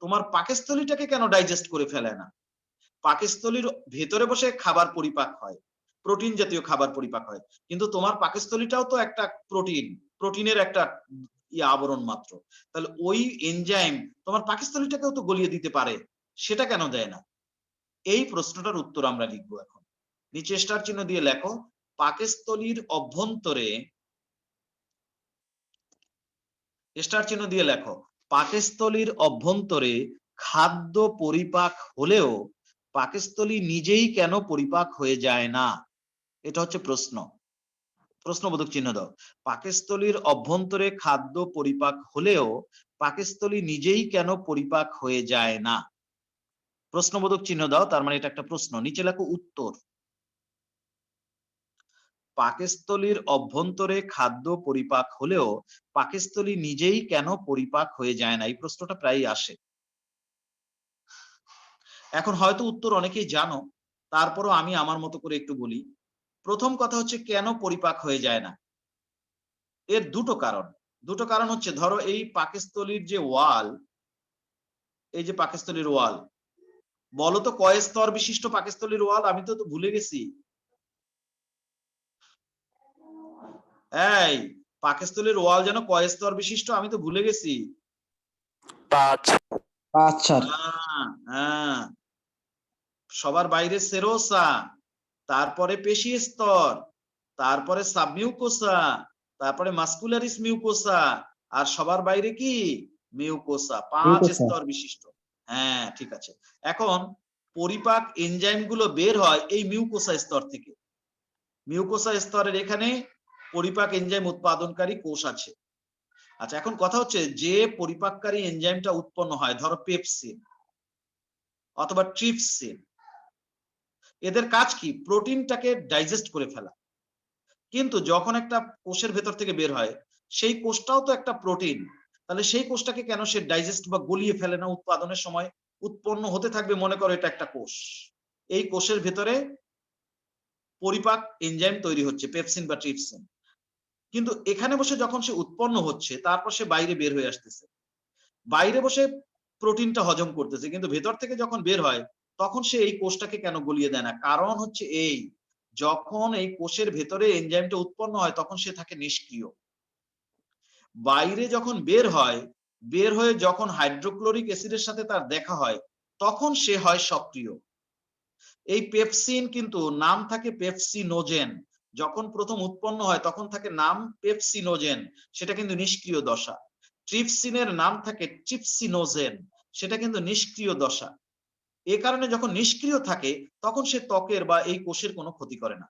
Speaker 1: তোমার পাকস্থলীটাকে কেন ডাইজেস্ট করে ফেলে না? পাকস্থলীর ভেতরে বসে খাবার পরিপাক হয়, প্রোটিন জাতীয় খাবার পরিপাক হয়, কিন্তু তোমার পাকস্থলীটাও তো একটা প্রোটিনের একটা আবরণ মাত্র। তাহলে ওই এনজাইম তোমার পাকস্থলীটাকেও তো গলিয়ে দিতে পারে, সেটা কেন দেয় না? এই প্রশ্নটার উত্তর আমরা লিখবো এখন। নিচে স্টার চিহ্ন দিয়ে লেখো, পাকস্থলীর অভ্যন্তরে, স্টার চিহ্ন দিয়ে লেখো, পাকস্থলীর অভ্যন্তরে খাদ্য পরিপাক হলেও পাকস্থলী নিজেই কেন পরিপাক হয়ে যায় না? এটা হচ্ছে প্রশ্ন। প্রশ্নবোধক চিহ্ন দাও। পাকস্থলীর অভ্যন্তরে খাদ্য পরিপাক হলেও পাকস্থলী নিজেই কেন পরিপাক হয়ে যায় না? প্রশ্নবোধক চিহ্ন দাও, তার মানে এটা একটা প্রশ্ন। নিচে লেখো উত্তর। পাকস্থলীর অভ্যন্তরে খাদ্য পরিপাক হলেও পাকস্থলী নিজেই কেন পরিপাক হয়ে যায় না? এই প্রশ্নটা প্রায়ই আসে। এখন হয়তো উত্তর অনেকেই জানো, তারপরও আমি আমার মতো করে একটু বলি। প্রথম কথা হচ্ছে কেন পরিপাক হয়ে যায় না? এর দুটো কারণ হচ্ছে, ধরো এই পাকস্থলীর যে ওয়াল, এই যে পাকস্থলীর ওয়াল, বলো তো কয় স্তর বিশিষ্ট পাকস্থলীর ওয়াল? আমি তো ভুলে গেছি। এই পাকস্থলীর ওয়াল যেন কয় স্তর বিশিষ্ট? আমি তো ভুলে গেছি।
Speaker 2: 5 স্যার।
Speaker 1: হ্যাঁ, সবার বাইরে সেরোসা, তারপরে পেশি স্তর, তারপরে সাবমিউকোসা, তারপরে মাসকুলারিস মিউকোসা, আর সবার বাইরে কি? মিউকোসা। 5 স্তর বিশিষ্ট। হ্যাঁ ঠিক আছে। এখন পরিপাক এনজাইম গুলো বের হয় এই মিউকোসা স্তর থেকে। মিউকোসা স্তরের এখানে পরিপাক এনজাইম উৎপাদনকারী কোষ আছে। আচ্ছা, এখন কথা হচ্ছে যে পরিপাককারী এনজাইমটা উৎপন্ন হয়, ধরো পেপসিন অথবা ট্রিপসিন, এদের কাজ কি? প্রোটিনটাকে ডাইজেস্ট করে ফেলা। কিন্তু যখন একটা কোষের ভেতর থেকে বের হয়, সেই কোষটাও তো একটা প্রোটিন, তাহলে সেই কোষটাকে কেন সে ডাইজেস্ট বা গলিয়ে ফেলে না? উৎপাদনের সময় উৎপন্ন হতে থাকবে, মনে করো এটা একটা কোষ, এই কোষের ভেতরে পরিপাক এনজাইম তৈরি হচ্ছে, পেপসিন বা ট্রিপসিন, কিন্তু এখানে বসে যখন সে উৎপন্ন হচ্ছে, তারপর সে বাইরে বের হয়ে আসতেছে, বাইরে বসে প্রোটিনটা হজম করতেছে, কিন্তু ভেতর থেকে যখন বের হয় তখন সে এই কোষটাকে কেন গলিয়ে দেয় না? কারণ হচ্ছে এই, যখন এই কোষের ভেতরে এনজাইমটা উৎপন্ন হয় তখন সে থাকে নিষ্ক্রিয়। বাইরে যখন বের হয়, বের হয়ে যখন হাইড্রোক্লোরিক অ্যাসিডের সাথে তার দেখা হয়, তখন সে হয় সক্রিয়। এই পেপসিন কিন্তু নাম থাকে পেপসিনোজেন, যখন প্রথম উৎপন্ন হয় তখন থাকে নাম পেপসিনোজেন, সেটা কিন্তু নিষ্ক্রিয় দশা। ট্রিপসিনের নাম থাকে ট্রিপসিনোজেন, সেটা কিন্তু নিষ্ক্রিয় দশা। এ কারণে যখন নিষ্ক্রিয় থাকে তখন সে ত্বকের বা এই কোষের কোনো ক্ষতি করে না।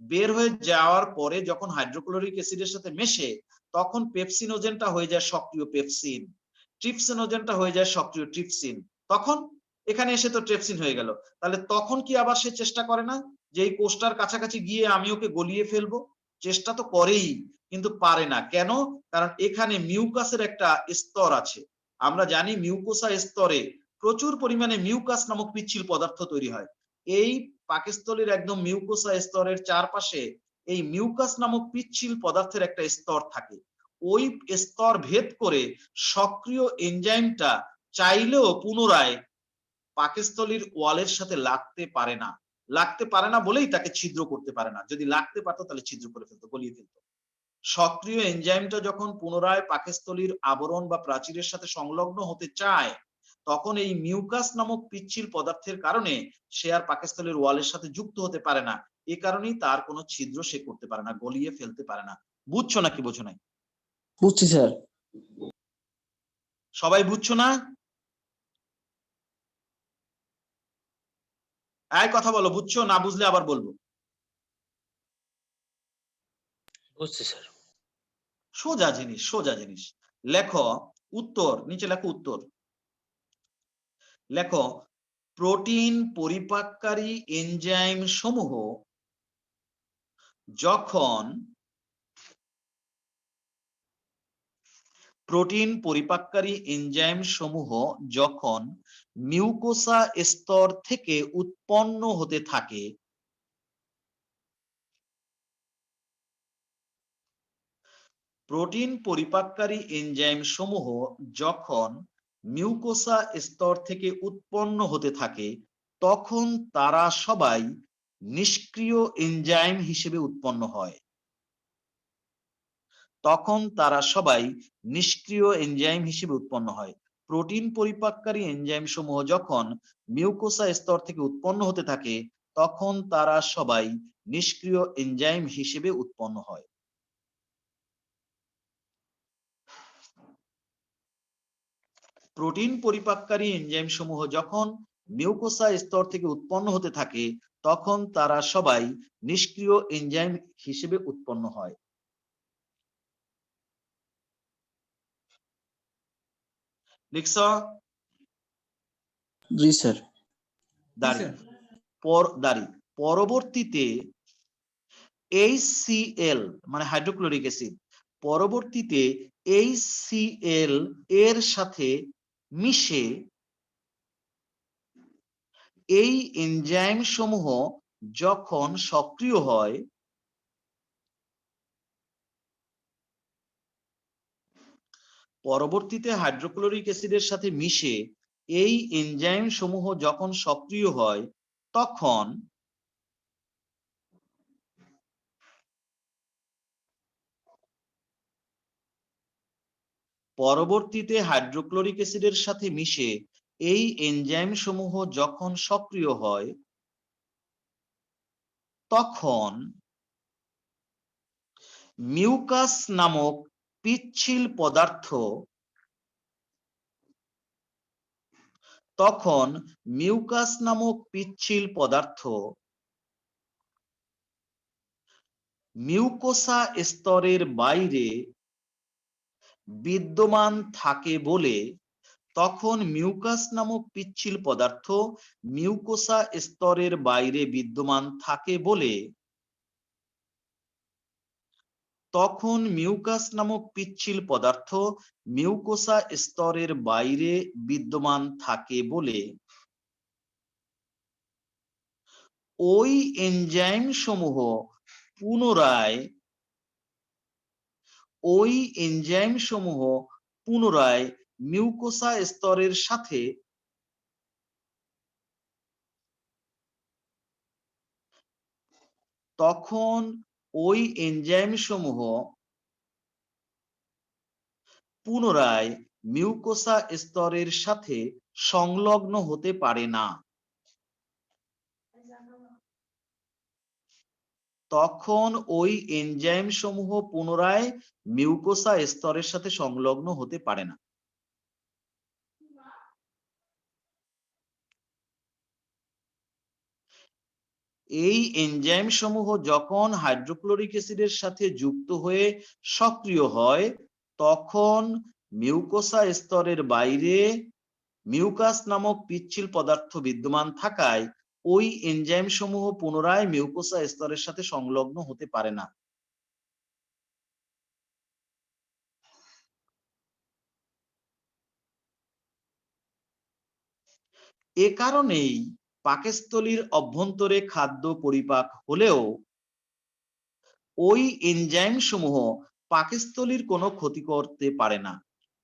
Speaker 1: বের হয়ে যাওয়ার পরে যখন হাইড্রোক্লোরিক অ্যাসিডের সাথে মেশে, তখন পেপসিনোজেনটা হয়ে যায় সক্রিয় পেপসিন, ট্রিপসিনোজেনটা হয়ে যায় সক্রিয় ট্রিপসিন, তখন এখানে এসে তো ট্রিপসিন হয়ে গেল। তাহলে তখন কি আবার সে চেষ্টা করে না যে এই কোষটার কাছাকাছি গিয়ে আমি ওকে গলিয়ে ফেলবো? চেষ্টা তো করেই, কিন্তু পারে না। কেন? কারণ এখানে মিউকাসের একটা স্তর আছে। আমরা জানি মিউকোসা স্তরে প্রচুর পরিমাণে মিউকাস নামক পিচ্ছিল পদার্থ তৈরি হয়। এই পাকস্থলীর একদম মিউকোসা স্তরের চারপাশে এই মিউকাস নামক পিচ্ছিল পদার্থের একটা স্তর থাকে। ওই স্তর ভেদ করে সক্রিয় এনজাইমটা চাইলেও পুনরায় পাকস্থলীর ওয়ালের সাথে লাগতে পারে না। লাগতে পারে না বলেই তাকে ছিদ্র করতে পারে না। যদি লাগতে পারতো তাহলে ছিদ্র করে ফেলতো, গলিয়ে ফেলতো। সক্রিয় এনজাইমটা যখন পুনরায় পাকস্থলীর আবরণ বা প্রাচীরের সাথে সংলগ্ন হতে চায়, তখন এই মিউকাস নামক পিচ্ছিল পদার্থের কারণে সে আর পাকস্থলীর ওয়ালের সাথে যুক্ত হতে পারে না। এ কারণেই তার কোনো ছিদ্র সে করতে পারে না, গলিয়ে ফেলতে পারে না। বুঝছো নাকি বোঝো নাই?
Speaker 2: বুঝছি স্যার।
Speaker 1: সবাই বুঝছো না? এই কথা বলো, বুঝছো? না বুঝলে আবার বলবো।
Speaker 4: বুঝছি স্যার।
Speaker 1: সোজা জিনিস, সোজা জিনিস। লেখো উত্তর, নিচে লেখো উত্তর। লেখো প্রোটিন পরিপাককারী এনজাইম সমূহ যখন প্রোটিন পরিপাককারী এনজাইম সমূহ যখন মিউকোসা স্তর থেকে উৎপন্ন হতে থাকে, প্রোটিন পরিপাককারী এনজাইম সমূহ যখন মিউকোসা স্তর থেকে উৎপন্ন হতে থাকে, তখন তারা সবাই নিষ্ক্রিয় এনজাইম হিসেবে উৎপন্ন হয়। তখন তারা সবাই নিষ্ক্রিয় এনজাইম হিসেবে উৎপন্ন হয়। প্রোটিন পরিপাককারী এনজাইম সমূহ যখন মিউকোসা স্তর থেকে উৎপন্ন হতে থাকে, তখন তারা সবাই নিষ্ক্রিয় এনজাইম হিসেবে উৎপন্ন হয়। প্রোটিন পরিপাককারী এনজাইম সমূহ যখন মিউকোসা স্তর থেকে উৎপন্ন হতে থাকে, তখন তারা সবাই নিষ্ক্রিয় এনজাইম হিসেবে উৎপন্ন হয়। লিখছ?
Speaker 2: জি স্যার।
Speaker 1: দাঁড়ি দাঁড়ি। পরবর্তীতে HCl মানে হাইড্রোক্লোরিক অ্যাসিড, পরবর্তীতে HCl এর সাথে মিশে এই এনজাইম সমূহ যখন সক্রিয় হয়, পরবর্তীতে হাইড্রোক্লোরিক অ্যাসিডের সাথে মিশে এই এনজাইম সমূহ যখন সক্রিয় হয়, তখন পরবর্তীতে হাইড্রোক্লোরিক অ্যাসিডের সাথে মিশে এই এনজাইম সমূহ যখন সক্রিয় হয়, তখন মিউকাস নামক পিচ্ছিল পদার্থ মিউকোসা স্তরের বাইরে বিদ্যমান থাকে বলে, তখন মিউকাস নামক পিচ্ছিল পদার্থ মিউকোসা স্তরের বাইরে বিদ্যমান থাকে বলে, তখন মিউকাস নামক পিচ্ছিল পদার্থ মিউকোসা স্তরের বাইরে বিদ্যমান থাকে বলে ওই এনজাইম সমূহ পুনরায় মিউকোসা স্তরের সাথে তখন ওই এনজাইম সমূহ পুনরায় মিউকোসা স্তরের সাথে সংলগ্ন হতে পারে না। তখন ওই এনজাইম সমূহ পুনরায় মিউকোসা স্তরের সাথে সংলগ্ন হতে পারে না। এই এনজাইম সমূহ যখন হাইড্রোক্লোরিক অ্যাসিডের সাথে যুক্ত হয়ে সক্রিয় হয়, তখন মিউকোসা স্তরের বাইরে মিউকাস নামক পিচ্ছিল পদার্থ বিদ্যমান থাকায় ওই এনজাইম সমূহ পুনরায় মিউকোসা স্তরের সাথে সংলগ্ন হতে পারে না। এ কারণেই পাকস্থলীর অভ্যন্তরে খাদ্য পরিপাক হলেও ওই এনজাইম সমূহ পাকস্থলীর কোনো ক্ষতি করতে পারে না।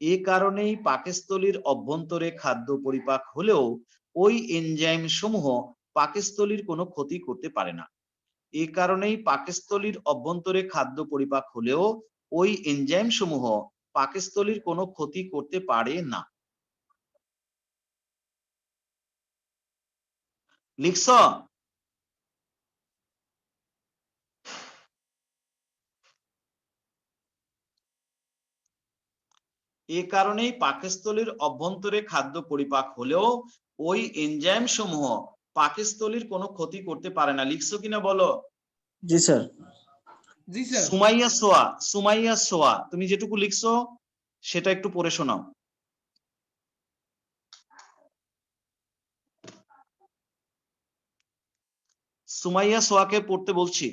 Speaker 1: এ কারণেই পাকস্থলীর অভ্যন্তরে খাদ্য পরিপাক হলেও ওই এনজাইম সমূহ পাকস্থলীর কোনো ক্ষতি করতে পারে না। এই কারণেই পাকস্থলীর অভ্যন্তরে খাদ্য পরিপাক হলেও ওই এনজাইম সমূহ পাকস্থলীর কোনো ক্ষতি করতে পারে না। লিখছ? এ কারণেই পাকস্থলীর অভ্যন্তরে খাদ্য পরিপাক হলেও ওই এনজাইম সমূহ পাকস্থলীর কোনো ক্ষতি করতে পারে না। লিখছো কিনা বলো?
Speaker 2: জি স্যার।
Speaker 5: জি স্যার।
Speaker 1: সুমাইয়া সোয়া তুমি যেটুকু লিখছো সেটা একটু পড়ে শোনাও। সুমাইয়া সোয়াকে পড়তে বলছি।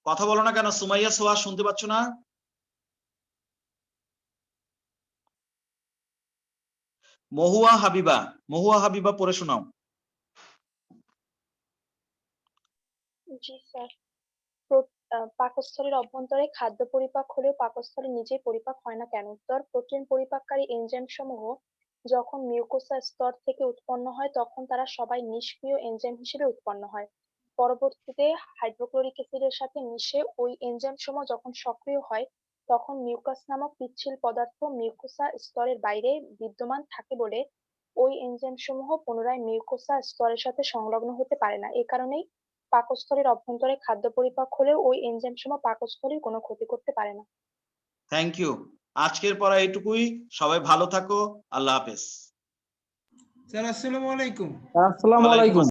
Speaker 1: কথা বলো না কেন? সুমাইয়া সোয়া শুনতে পাচ্ছ না? মহুয়া হাবিবা পড়ে শোনাও।
Speaker 10: জি স্যার। পাকস্থলীর অভ্যন্তরে খাদ্য পরিপাক হলেও পাকস্থলী নিজেই পরিপাক হয় না কেন? উত্তর, প্রোটিন পরিপাককারী এনজাইম সমূহ যখন মিউকোসা স্তর থেকে উৎপন্ন হয় তখন তারা সবাই নিষ্ক্রিয় এনজাইম হিসেবে উৎপন্ন হয়। পরবর্তীতে হাইড্রোক্লোরিক অ্যাসিডের সাথে মিশে ওই এনজাইম সমূহ যখন সক্রিয় হয় তখন মিউকাস নামক পিচ্ছিল পদার্থ মিউকোসা স্তরের বাইরে বিদ্যমান থাকে বলে ওই এনজাইম সমূহ পুনরায় মিউকোসা স্তরের সাথে সংলগ্ন হতে পারে না। এ কারণেই পাকস্থলীর অভ্যন্তরে খাদ্য পরিপাক হলেও ওই এনজাইম সমূহ পাকস্থলীর কোনো ক্ষতি করতে পারে না।
Speaker 1: Thank you. আজকের পড়া এইটুকুই। সবাই ভালো থাকো। আল্লাহ হাফেজ।
Speaker 5: স্যার আসসালামু আলাইকুম।
Speaker 2: আসসালামু আলাইকুম।